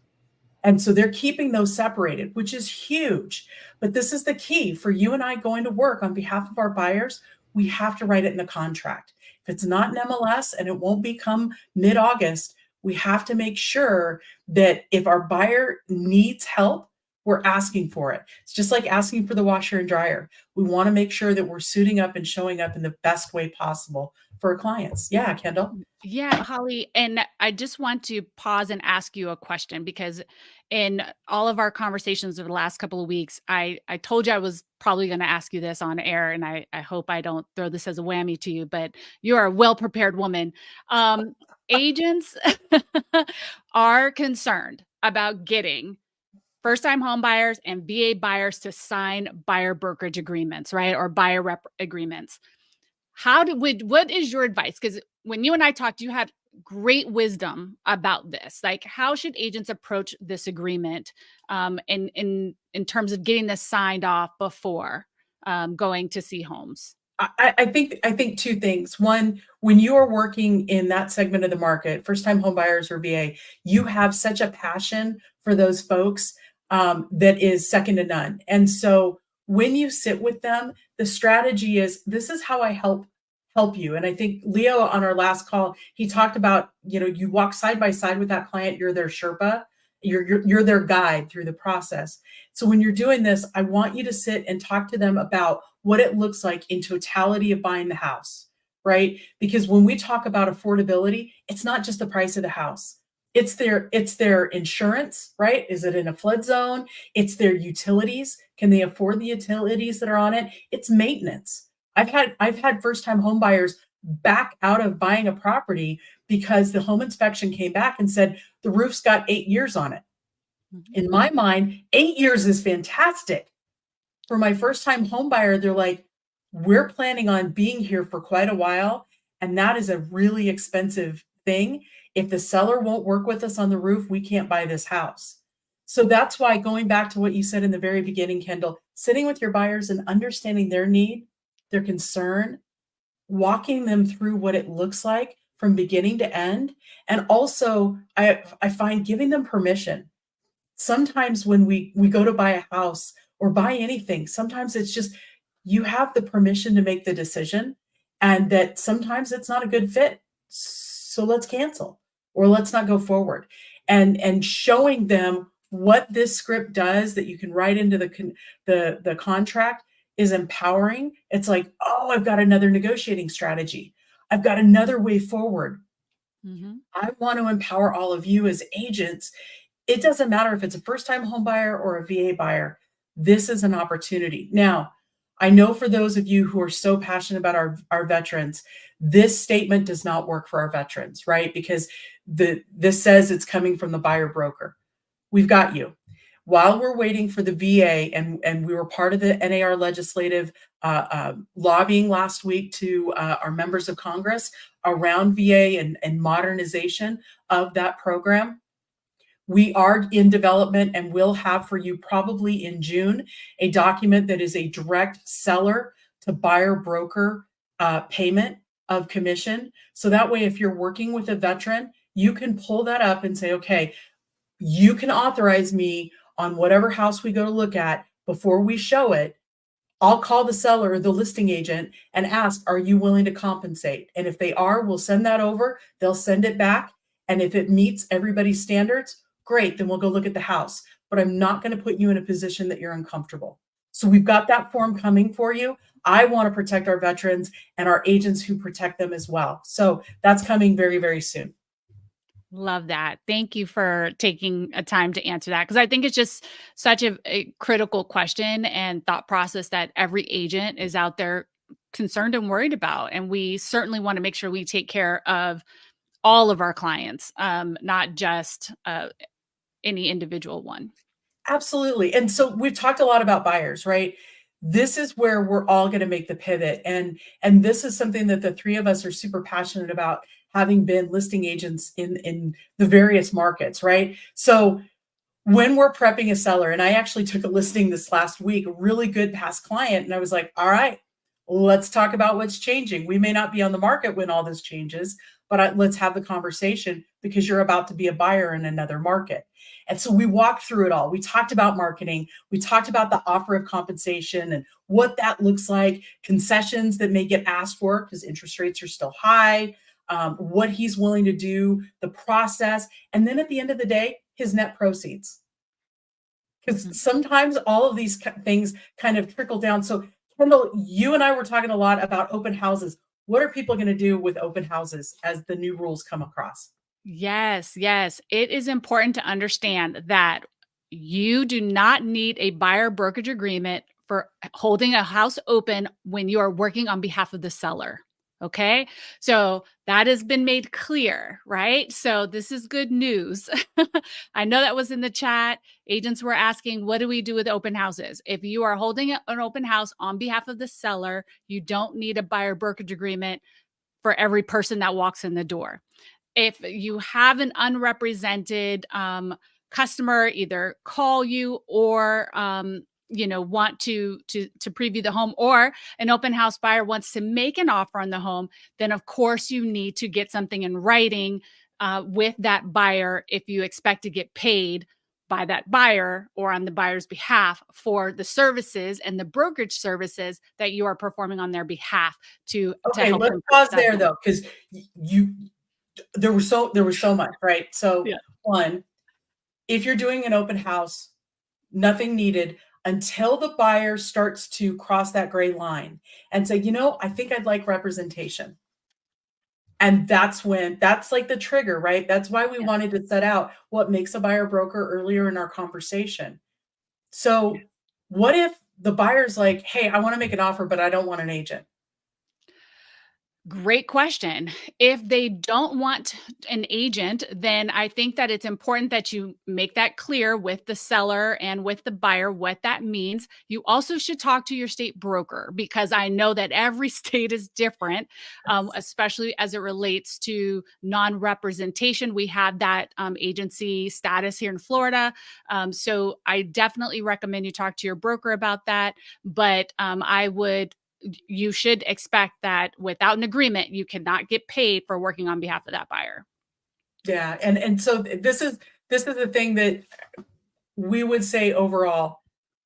And so they're keeping those separated, which is huge. But this is the key for you and I going to work on behalf of our buyers. We have to write it in the contract. If it's not in MLS, and it won't become mid-August, we have to make sure that if our buyer needs help, we're asking for it. It's just like asking for the washer and dryer. We want to make sure that we're suiting up and showing up in the best way possible for our clients. Yeah, Kendall.
Yeah, Holly. And I just want to pause and ask you a question, because in all of our conversations over the last couple of weeks, I told you I was probably going to ask you this on air, and I hope I don't throw this as a whammy to you, but you're a well-prepared woman. Agents are concerned about getting first-time home buyers and VA buyers to sign buyer brokerage agreements, right? Or buyer rep agreements. What is your advice? Because when you and I talked, you had great wisdom about this. Like, how should agents approach this agreement in terms of getting this signed off before going to see homes?
I think two things. One, when you are working in that segment of the market, first-time home buyers or VA, you have such a passion for those folks that is second to none. And so when you sit with them, the strategy is, this is how I help you. And I think Leo, on our last call, he talked about, you walk side by side with that client, you're their Sherpa, you're their guide through the process. So when you're doing this, I want you to sit and talk to them about what it looks like in totality of buying the house, right? Because when we talk about affordability, it's not just the price of the house. It's their insurance, right? Is it in a flood zone? It's their utilities. Can they afford the utilities that are on it? It's maintenance. I've had first-time home buyers back out of buying a property because the home inspection came back and said the roof's got 8 years on it. In my mind, 8 years is fantastic. For my first-time home buyer, they're like, we're planning on being here for quite a while, and that is a really expensive thing. If the seller won't work with us on the roof, we can't buy this house. So that's why, going back to what you said in the very beginning, Kendall, sitting with your buyers and understanding their need, their concern, walking them through what it looks like from beginning to end. And also, I find giving them permission. Sometimes when we go to buy a house or buy anything, sometimes it's just, you have the permission to make the decision, and that sometimes it's not a good fit. So let's cancel, or let's not go forward. and showing them what this script does that you can write into the contract is empowering. It's like, oh, I've got another negotiating strategy. I've got another way forward. I want to empower all of you as agents. It doesn't matter if it's a first-time home buyer or a VA buyer. This is an opportunity. Now, I know for those of you who are so passionate about our veterans, this statement does not work for our veterans, right? Because this says it's coming from the buyer broker. We've got you. While we're waiting for the VA, and we were part of the NAR legislative lobbying last week to our members of Congress around VA and modernization of that program. We are in development and will have for you probably in June a document that is a direct seller to buyer broker payment of commission. So that way, if you're working with a veteran, you can pull that up and say, okay, you can authorize me on whatever house we go to look at before we show it. I'll call the seller or the listing agent and ask, are you willing to compensate? And if they are, we'll send that over. They'll send it back. And if it meets everybody's standards, great, then we'll go look at the house. But I'm not going to put you in a position that you're uncomfortable. So we've got that form coming for you. I want to protect our veterans and our agents who protect them as well. So that's coming very, very soon.
Love that. Thank you for taking a time to answer that, because I think it's just such a critical question and thought process that every agent is out there concerned and worried about. And we certainly want to make sure we take care of all of our clients, not just any individual one.
Absolutely. And so we've talked a lot about buyers, right? This is where we're all going to make the pivot. And this is something that the three of us are super passionate about, having been listing agents in the various markets, right? So when we're prepping a seller, and I actually took a listing this last week, a really good past client, and I was like, all right, let's talk about what's changing. We may not be on the market when all this changes, but let's have the conversation because you're about to be a buyer in another market. And so we walked through it all. We talked about marketing. We talked about the offer of compensation and what that looks like, concessions that may get asked for because interest rates are still high, what he's willing to do, the process, and then at the end of the day, his net proceeds. Because sometimes all of these things kind of trickle down. So Kendall, you and I were talking a lot about open houses. What are people going to do with open houses as the new rules come across?
Yes, yes. It is important to understand that you do not need a buyer brokerage agreement for holding a house open when you are working on behalf of the seller. Okay. So that has been made clear, right? So this is good news. I know that was in the chat. Agents were asking, what do we do with open houses? If you are holding an open house on behalf of the seller, you don't need a buyer brokerage agreement for every person that walks in the door. If you have an unrepresented customer either call you or want to preview the home, or an open house buyer wants to make an offer on the home, then of course you need to get something in writing with that buyer if you expect to get paid by that buyer or on the buyer's behalf for the services and the brokerage services that you are performing on their behalf to help
let's
them
pause there though, because there was so much, right? So yeah. One, if you're doing an open house, nothing needed until the buyer starts to cross that gray line and say, I think I'd like representation. And that's like the trigger, right? That's why we wanted to set out what makes a buyer broker earlier in our conversation. So what if the buyer's like, hey, I want to make an offer, but I don't want an agent?
Great question. If they don't want an agent, then I think that it's important that you make that clear with the seller and with the buyer what that means. You also should talk to your state broker, because I know that every state is different, especially as it relates to non-representation. We have that agency status here in Florida. So I definitely recommend you talk to your broker about that. But you should expect that without an agreement, you cannot get paid for working on behalf of that buyer.
Yeah. And so this is the thing that we would say overall: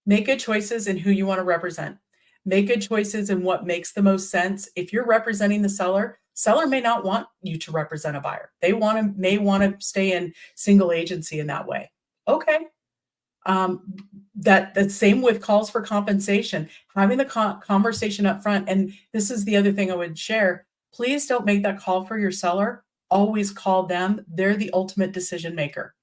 make good choices in who you want to represent. Make good choices in what makes the most sense. If you're representing the seller, Seller may not want you to represent a buyer. They may want to stay in single agency in that way. Okay. That same with calls for compensation, having the conversation up front. And this is the other thing I would share. Please don't make that call for your seller. Always call them. They're the ultimate decision maker.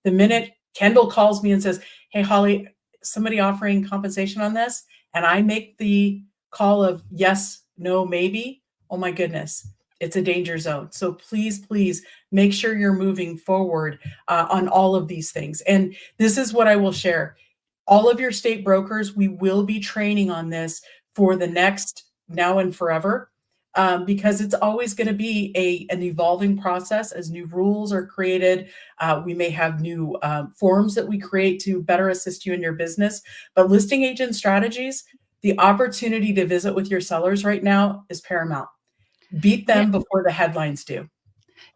The minute Kendall calls me and says, hey, Holly, somebody offering compensation on this, and I make the call of yes, no, maybe, oh my goodness, it's a danger zone. So please, please make sure you're moving forward on all of these things. And this is what I will share. All of your state brokers, we will be training on this for the next now and forever. Because it's always going to be an evolving process as new rules are created. We may have new forms that we create to better assist you in your business. But listing agent strategies, the opportunity to visit with your sellers right now is paramount. Beat them before the headlines do.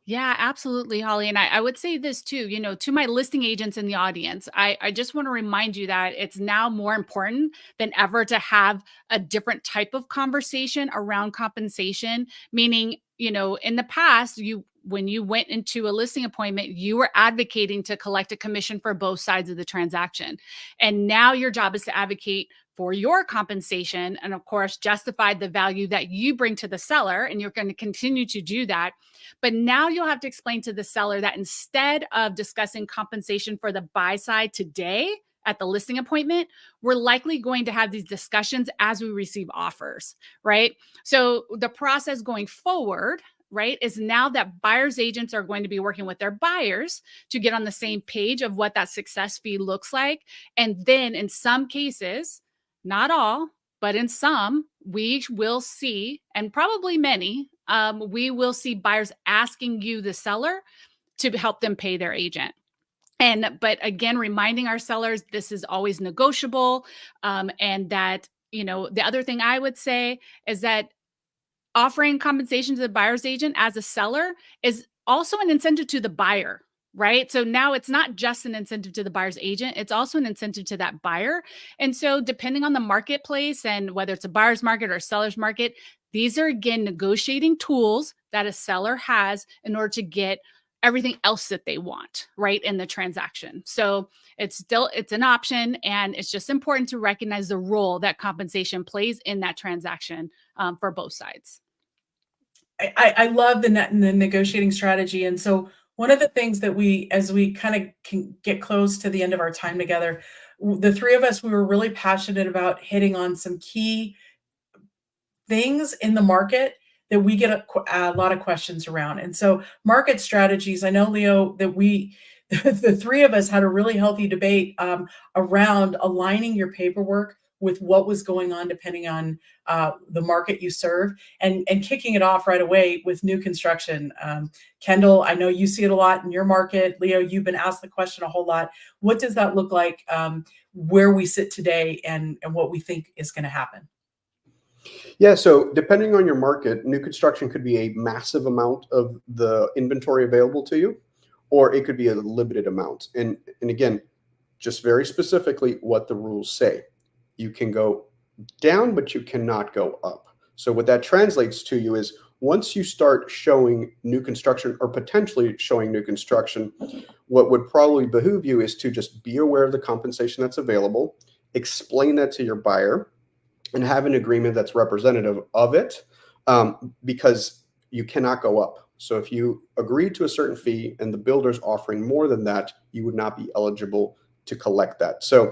Yeah, absolutely, Holly. And I would say this too, to my listing agents in the audience, I just want to remind you that it's now more important than ever to have a different type of conversation around compensation, meaning, in the past, when you went into a listing appointment, you were advocating to collect a commission for both sides of the transaction. And now your job is to advocate for your compensation and, of course, justify the value that you bring to the seller. And you're going to continue to do that. But now you'll have to explain to the seller that instead of discussing compensation for the buy side today at the listing appointment, we're likely going to have these discussions as we receive offers, right? So the process going forward, right, is now that buyer's agents are going to be working with their buyers to get on the same page of what that success fee looks like. And then in some cases, not all, but in some, we will see, and probably many, we will see buyers asking you, the seller, to help them pay their agent. But again, reminding our sellers, this is always negotiable. And that, the other thing I would say is that offering compensation to the buyer's agent as a seller is also an incentive to the buyer, right? So now it's not just an incentive to the buyer's agent, it's also an incentive to that buyer. And so depending on the marketplace and whether it's a buyer's market or a seller's market, these are, again, negotiating tools that a seller has in order to get everything else that they want, right, in the transaction. So it's an option, and it's just important to recognize the role that compensation plays in that transaction for both sides.
I love the negotiating strategy. And so one of the things that as we kind of can get close to the end of our time together, the three of us, we were really passionate about hitting on some key things in the market that we get a lot of questions around. And so market strategies, I know, Leo, that the three of us had a really healthy debate around aligning your paperwork with what was going on depending on the market you serve, and kicking it off right away with new construction. Kendall, I know you see it a lot in your market. Leo, you've been asked the question a whole lot. What does that look like where we sit today and what we think is going to happen?
Yeah, so depending on your market, new construction could be a massive amount of the inventory available to you, or it could be a limited amount. And again, just very specifically what the rules say. You can go down, but you cannot go up. So what that translates to you is once you start showing new construction or potentially showing new construction, what would probably behoove you is to just be aware of the compensation that's available, explain that to your buyer, and have an agreement that's representative of it, because you cannot go up. So if you agree to a certain fee and the builder's offering more than that, you would not be eligible to collect that. So,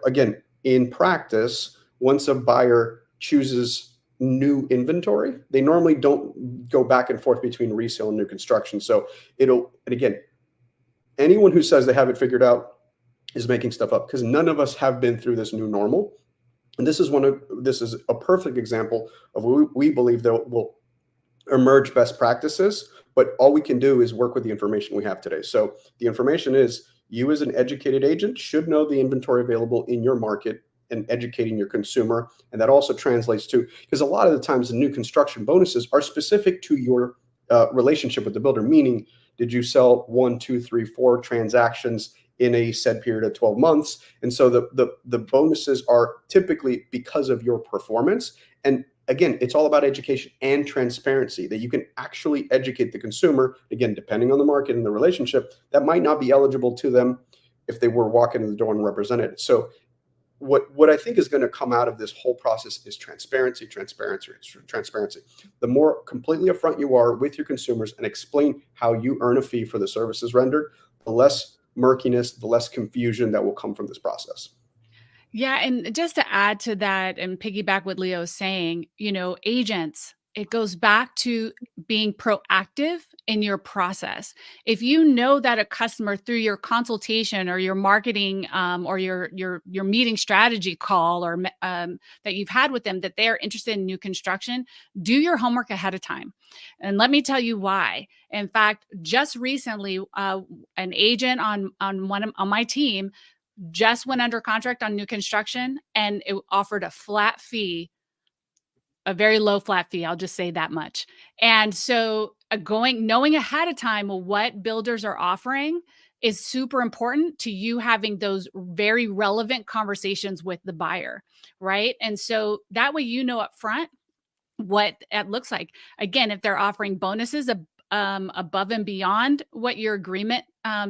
again, in practice, once a buyer chooses new inventory, they normally don't go back and forth between resale and new construction. So and again, anyone who says they have it figured out is making stuff up, because none of us have been through this new normal. And this is a perfect example of what we believe that will emerge best practices, but all we can do is work with the information we have today. So the information is, you as an educated agent should know the inventory available in your market and educating your consumer. And that also translates to, because a lot of the times the new construction bonuses are specific to your relationship with the builder, meaning, did you sell 1, 2, 3, 4 transactions in a said period of 12 months? And so the bonuses are typically because of your performance. And again, it's all about education and transparency, that you can actually educate the consumer, again, depending on the market and the relationship, that might not be eligible to them if they were walking in the door and represented. So what I think is going to come out of this whole process is transparency. The more completely upfront you are with your consumers and explain how you earn a fee for the services rendered, the less murkiness, the less confusion that will come from this process.
Yeah. And just to add to that and piggyback what Leo is saying, agents, it goes back to being proactive in your process. If you know that a customer through your consultation or your marketing or your meeting strategy call or that you've had with them, that they are interested in new construction, do your homework ahead of time. And let me tell you why. In fact, just recently, an agent on my team just went under contract on new construction, and it offered a flat fee, a very low flat fee. I'll just say that much. And so knowing ahead of time what builders are offering is super important to you having those very relevant conversations with the buyer, right? And so that way, up front what it looks like. Again, if they're offering bonuses above and beyond what your agreement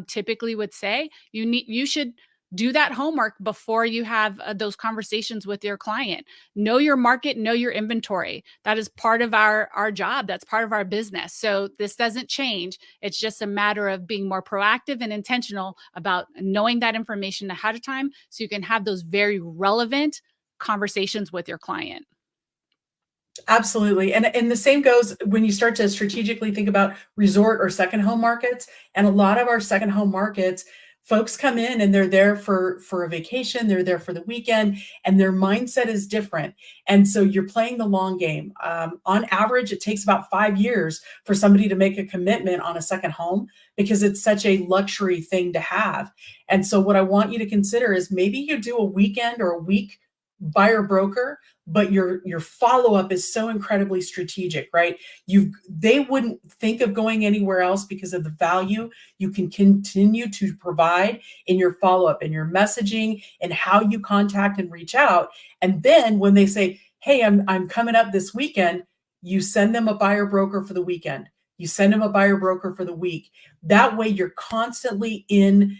typically would say, you should do that homework before you have those conversations with your client. Know your market, know your inventory. That is part of our job. That's part of our business. So this doesn't change. It's just a matter of being more proactive and intentional about knowing that information ahead of time so you can have those very relevant conversations with your client.
Absolutely. And the same goes when you start to strategically think about resort or second home markets. And a lot of our second home markets, folks come in and they're there for a vacation, they're there for the weekend, and their mindset is different. And so you're playing the long game. On average, it takes about 5 years for somebody to make a commitment on a second home because it's such a luxury thing to have. And so what I want you to consider is maybe you do a weekend or a week buyer broker, but your follow-up is so incredibly strategic, right? They wouldn't think of going anywhere else because of the value you can continue to provide in your follow-up, in your messaging, and how you contact and reach out. And then when they say, hey, I'm coming up this weekend, you send them a buyer broker for the weekend. You send them a buyer broker for the week. That way you're constantly in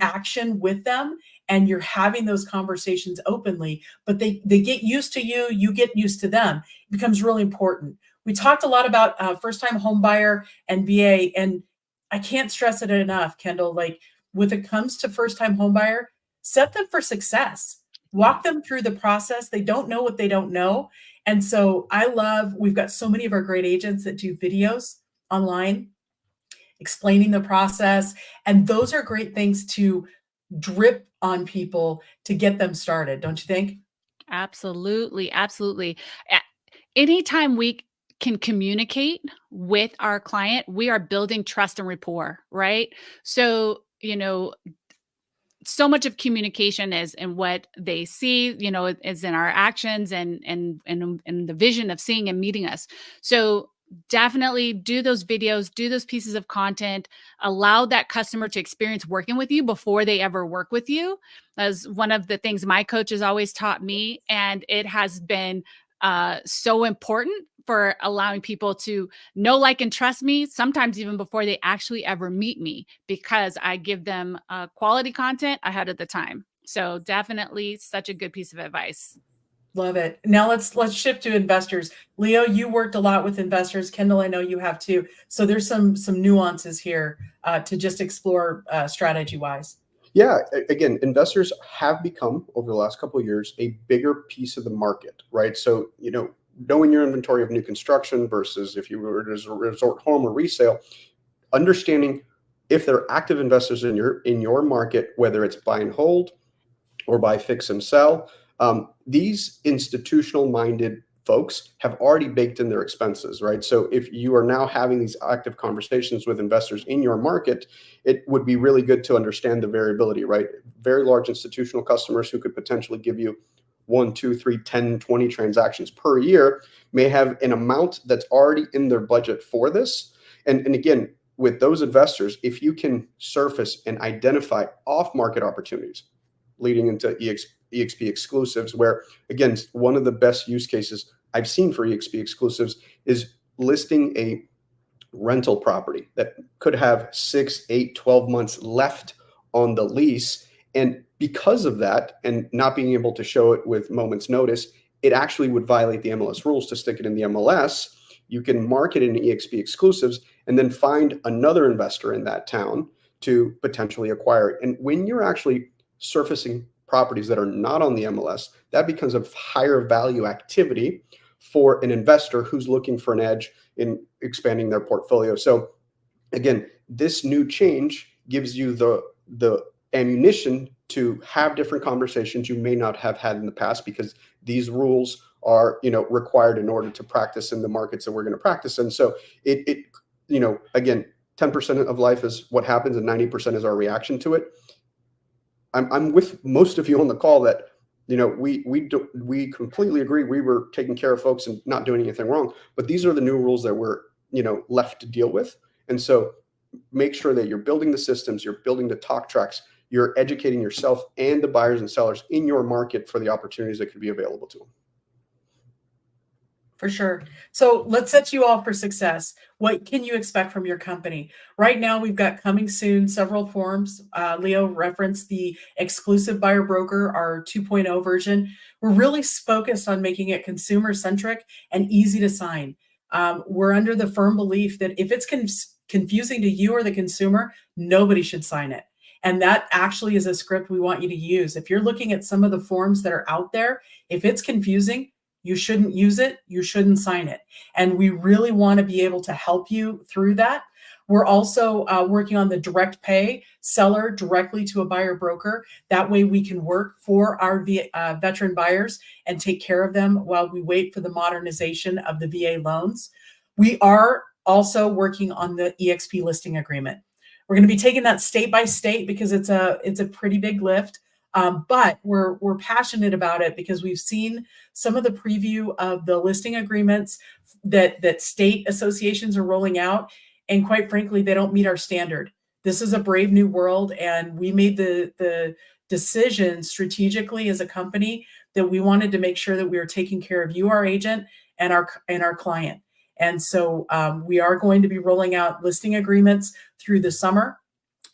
action with them, and you're having those conversations openly, but they get used to you, you get used to them. It becomes really important. We talked a lot about first-time home buyer and VA, and I can't stress it enough, Kendall, like when it comes to first-time home buyer, set them for success. Walk them through the process. They don't know what they don't know. And so we've got so many of our great agents that do videos online explaining the process. And those are great things to drip on people to get them started, don't you think?
Absolutely. Absolutely. Anytime we can communicate with our client, we are building trust and rapport, right? So, so much of communication is in what they see, is in our actions and the vision of seeing and meeting us. So definitely do those videos, do those pieces of content, allow that customer to experience working with you before they ever work with you. As one of the things my coach has always taught me, and it has been so important for allowing people to know, like, and trust me, sometimes even before they actually ever meet me, because I give them quality content ahead of the time. So definitely such a good piece of advice.
Love it. Now let's shift to investors. Leo, you worked a lot with investors. Kendall, I know you have too. So there's some nuances here to just explore strategy wise.
Yeah, again, investors have become over the last couple of years a bigger piece of the market, right? So knowing your inventory of new construction versus if you were to resort home or resale, understanding if they're active investors in your market, whether it's buy and hold or buy, fix and sell. These institutional-minded folks have already baked in their expenses, right? So if you are now having these active conversations with investors in your market, it would be really good to understand the variability, right? Very large institutional customers who could potentially give you 1, 2, 3, 10, 20 transactions per year may have an amount that's already in their budget for this. And again, with those investors, if you can surface and identify off-market opportunities leading into EXP exclusives, where again, one of the best use cases, I've seen for EXP exclusives is listing a rental property that could have 6, 8, 12 months left on the lease. And because of that, and not being able to show it with moments notice, it actually would violate the MLS rules to stick it in the MLS. You can market it in EXP exclusives and then find another investor in that town to potentially acquire it. And when you're actually surfacing properties that are not on the MLS, that becomes a higher value activity for an investor who's looking for an edge in expanding their portfolio. So again, this new change gives you the ammunition to have different conversations you may not have had in the past, because these rules are, required in order to practice in the markets that we're going to practice in. So it again, 10% of life is what happens and 90% is our reaction to it. I'm with most of you on the call that, we completely agree. We were taking care of folks and not doing anything wrong, but these are the new rules that we're, left to deal with. And so make sure that you're building the systems, you're building the talk tracks, you're educating yourself and the buyers and sellers in your market for the opportunities that could be available to them.
For sure. So let's set you all for success. What can you expect from your company? Right now, we've got coming soon several forms. Leo referenced the exclusive buyer broker, our 2.0 version. We're really focused on making it consumer centric and easy to sign. We're under the firm belief that if it's confusing to you or the consumer, nobody should sign it. And that actually is a script we want you to use. If you're looking at some of the forms that are out there, if it's confusing, you shouldn't use it, you shouldn't sign it. And we really want to be able to help you through that. We're also working on the direct pay seller directly to a buyer broker. That way we can work for our veteran buyers and take care of them while we wait for the modernization of the VA loans. We are also working on the EXP listing agreement. We're going to be taking that state by state because it's a pretty big lift. But we're passionate about it because we've seen some of the preview of the listing agreements that state associations are rolling out. And quite frankly, they don't meet our standard. This is a brave new world. And we made the decision strategically as a company that we wanted to make sure that we were taking care of you, our agent, and our client. And so we are going to be rolling out listing agreements through the summer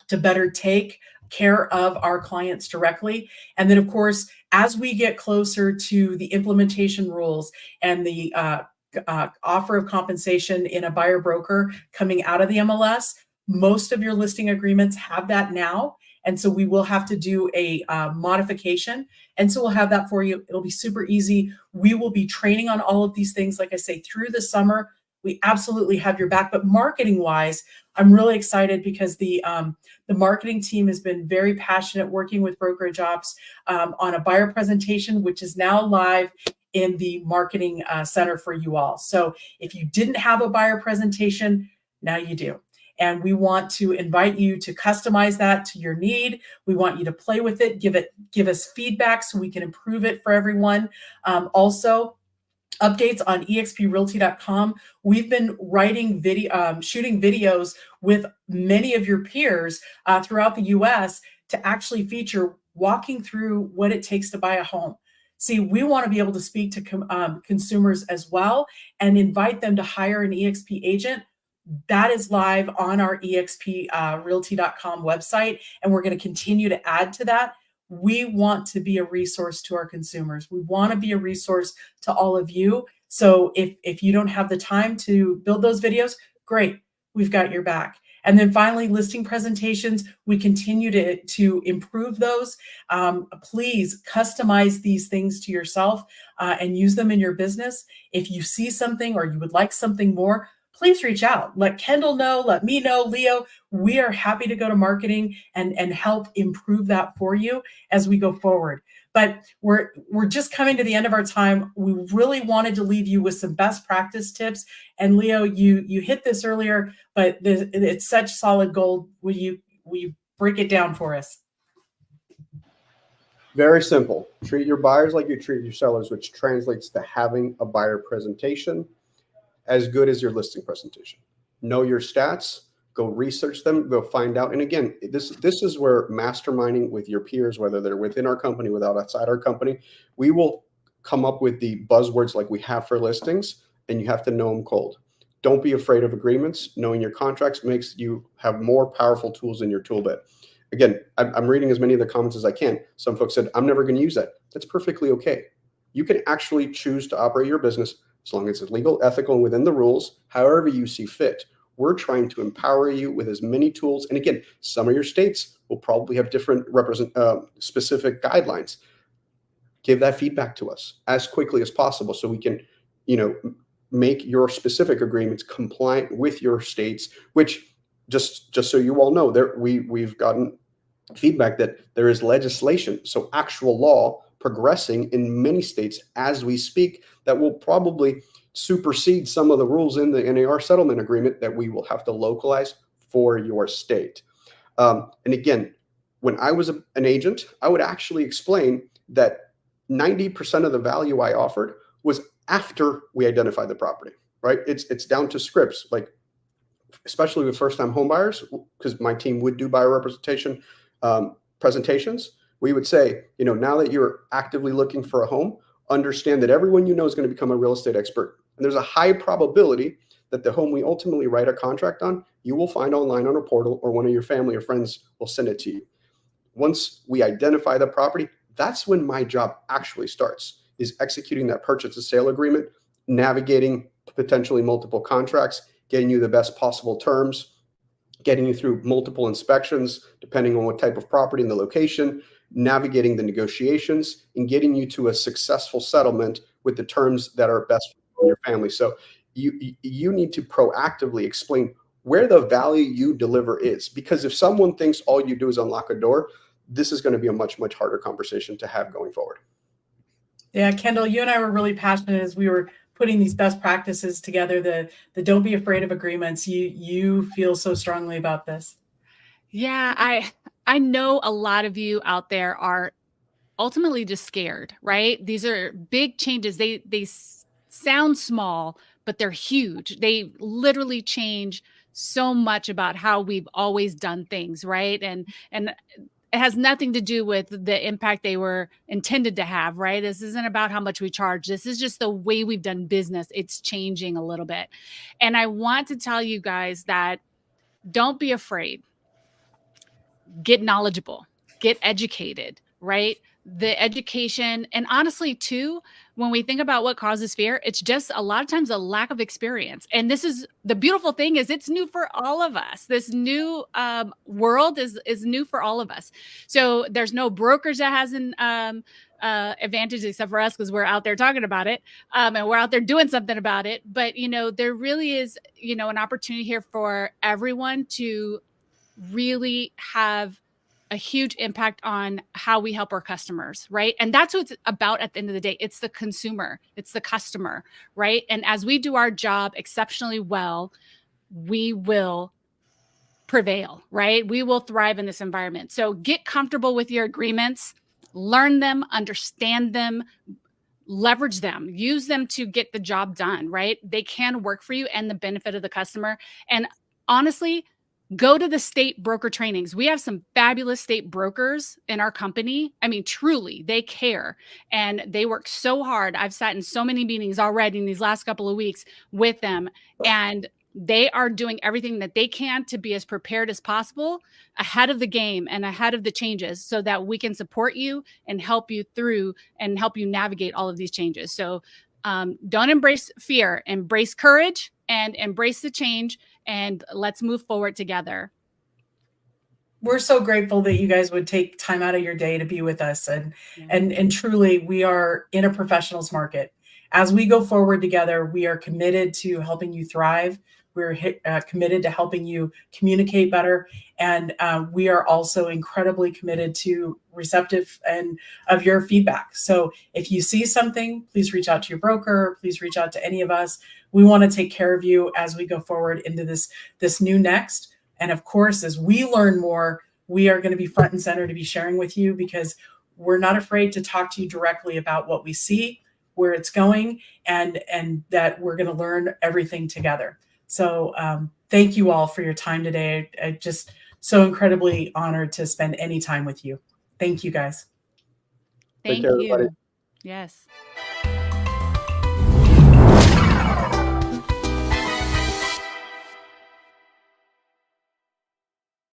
to better take care of our clients directly. And then, of course, as we get closer to the implementation rules and the offer of compensation in a buyer broker coming out of the MLS, most of your listing agreements have that now. And so we will have to do a modification. And so we'll have that for you. It'll be super easy. We will be training on all of these things, like I say, through the summer. We absolutely have your back. But marketing wise, I'm really excited because the marketing team has been very passionate working with Brokerage Ops on a buyer presentation, which is now live in the marketing center for you all. So if you didn't have a buyer presentation, now you do. And we want to invite you to customize that to your need. We want you to play with it, give us feedback so we can improve it for everyone. Also, updates on exprealty.com. We've been writing shooting videos with many of your peers throughout the US to actually feature walking through what it takes to buy a home. See, we want to be able to speak to consumers as well and invite them to hire an EXP agent. That is live on our exprealty.com website, and we're going to continue to add to that. We want to be a resource to our consumers. We want to be a resource to all of you. So if you don't have the time to build those videos, great, we've got your back. And then finally, listing presentations, we continue to improve those. Please customize these things to yourself and use them in your business. If you see something or you would like something more, please reach out. Let Kendall know, let me know, Leo. We are happy to go to marketing and help improve that for you as we go forward. But we're just coming to the end of our time. We really wanted to leave you with some best practice tips. And Leo, you hit this earlier, but it's such solid gold. Will you break it down for us?
Very simple. Treat your buyers like you treat your sellers, which translates to having a buyer presentation as good as your listing presentation. Know your stats, go research them, go find out. And again, this is where masterminding with your peers, whether they're within our company, without outside our company, we will come up with the buzzwords like we have for listings, and you have to know them cold. Don't be afraid of agreements. Knowing your contracts makes you have more powerful tools in your tool belt. Again, I'm reading as many of the comments as I can. Some folks said, I'm never going to use that. That's perfectly okay. You can actually choose to operate your business as long as it's legal, ethical, and within the rules, however you see fit. We're trying to empower you with as many tools. And again, some of your states will probably have different specific guidelines. Give that feedback to us as quickly as possible so we can, make your specific agreements compliant with your states, which just so you all know, we've gotten feedback that there is legislation, so actual law progressing in many states as we speak that will probably supersede some of the rules in the NAR settlement agreement that we will have to localize for your state. And again, when I was an agent, I would actually explain that 90% of the value I offered was after we identified the property, right? It's down to scripts, like especially with first-time home buyers, because my team would do buyer representation presentations. We would say, now that you're actively looking for a home, understand that everyone you know is going to become a real estate expert. And there's a high probability that the home we ultimately write a contract on, you will find online on a portal, or one of your family or friends will send it to you. Once we identify the property, that's when my job actually starts, is executing that purchase and sale agreement, navigating potentially multiple contracts, getting you the best possible terms, getting you through multiple inspections, depending on what type of property and the location, navigating the negotiations, and getting you to a successful settlement with the terms that are best for your family. So you need to proactively explain where the value you deliver is, because if someone thinks all you do is unlock a door, this is going to be a much, much harder conversation to have going forward.
Yeah, Kendall, you and I were really passionate as we were putting these best practices together, the don't be afraid of agreements. You feel so strongly about this.
Yeah, I know a lot of you out there are ultimately just scared, right? These are big changes. They sound small, but they're huge. They literally change so much about how we've always done things, right? And it has nothing to do with the impact they were intended to have, right? This isn't about how much we charge. This is just the way we've done business. It's changing a little bit. And I want to tell you guys that don't be afraid. Get knowledgeable, get educated, right? The education, and honestly too, when we think about what causes fear, it's just a lot of times a lack of experience. And this is the beautiful thing, is it's new for all of us. This new world is new for all of us. So there's no brokerage that has an advantage except for us, because we're out there talking about it, and we're out there doing something about it. But there really is an opportunity here for everyone to really have a huge impact on how we help our customers, right? And that's what it's about at the end of the day. It's the consumer, it's the customer, right? And as we do our job exceptionally well, we will prevail, right? We will thrive in this environment. So get comfortable with your agreements, learn them, understand them, leverage them, use them to get the job done, right? They can work for you and the benefit of the customer. And honestly, go to the state broker trainings. We have some fabulous state brokers in our company. I mean, truly, they care and they work so hard. I've sat in so many meetings already in these last couple of weeks with them, and they are doing everything that they can to be as prepared as possible ahead of the game and ahead of the changes, so that we can support you and help you through and help you navigate all of these changes. So don't embrace fear, embrace courage and embrace the change, and let's move forward together.
We're so grateful that you guys would take time out of your day to be with us. And truly, we are in a professionals market. As we go forward together, we are committed to helping you thrive. We're committed to helping you communicate better. And we are also incredibly committed to receptive and of your feedback. So if you see something, please reach out to your broker, please reach out to any of us. We want to take care of you as we go forward into this new next. And of course, as we learn more, we are going to be front and center to be sharing with you, because we're not afraid to talk to you directly about what we see, where it's going, and that we're going to learn everything together. So thank you all for your time today. I just so incredibly honored to spend any time with you. Thank you, guys.
Thank
Take care,
you.
everybody.
Yes.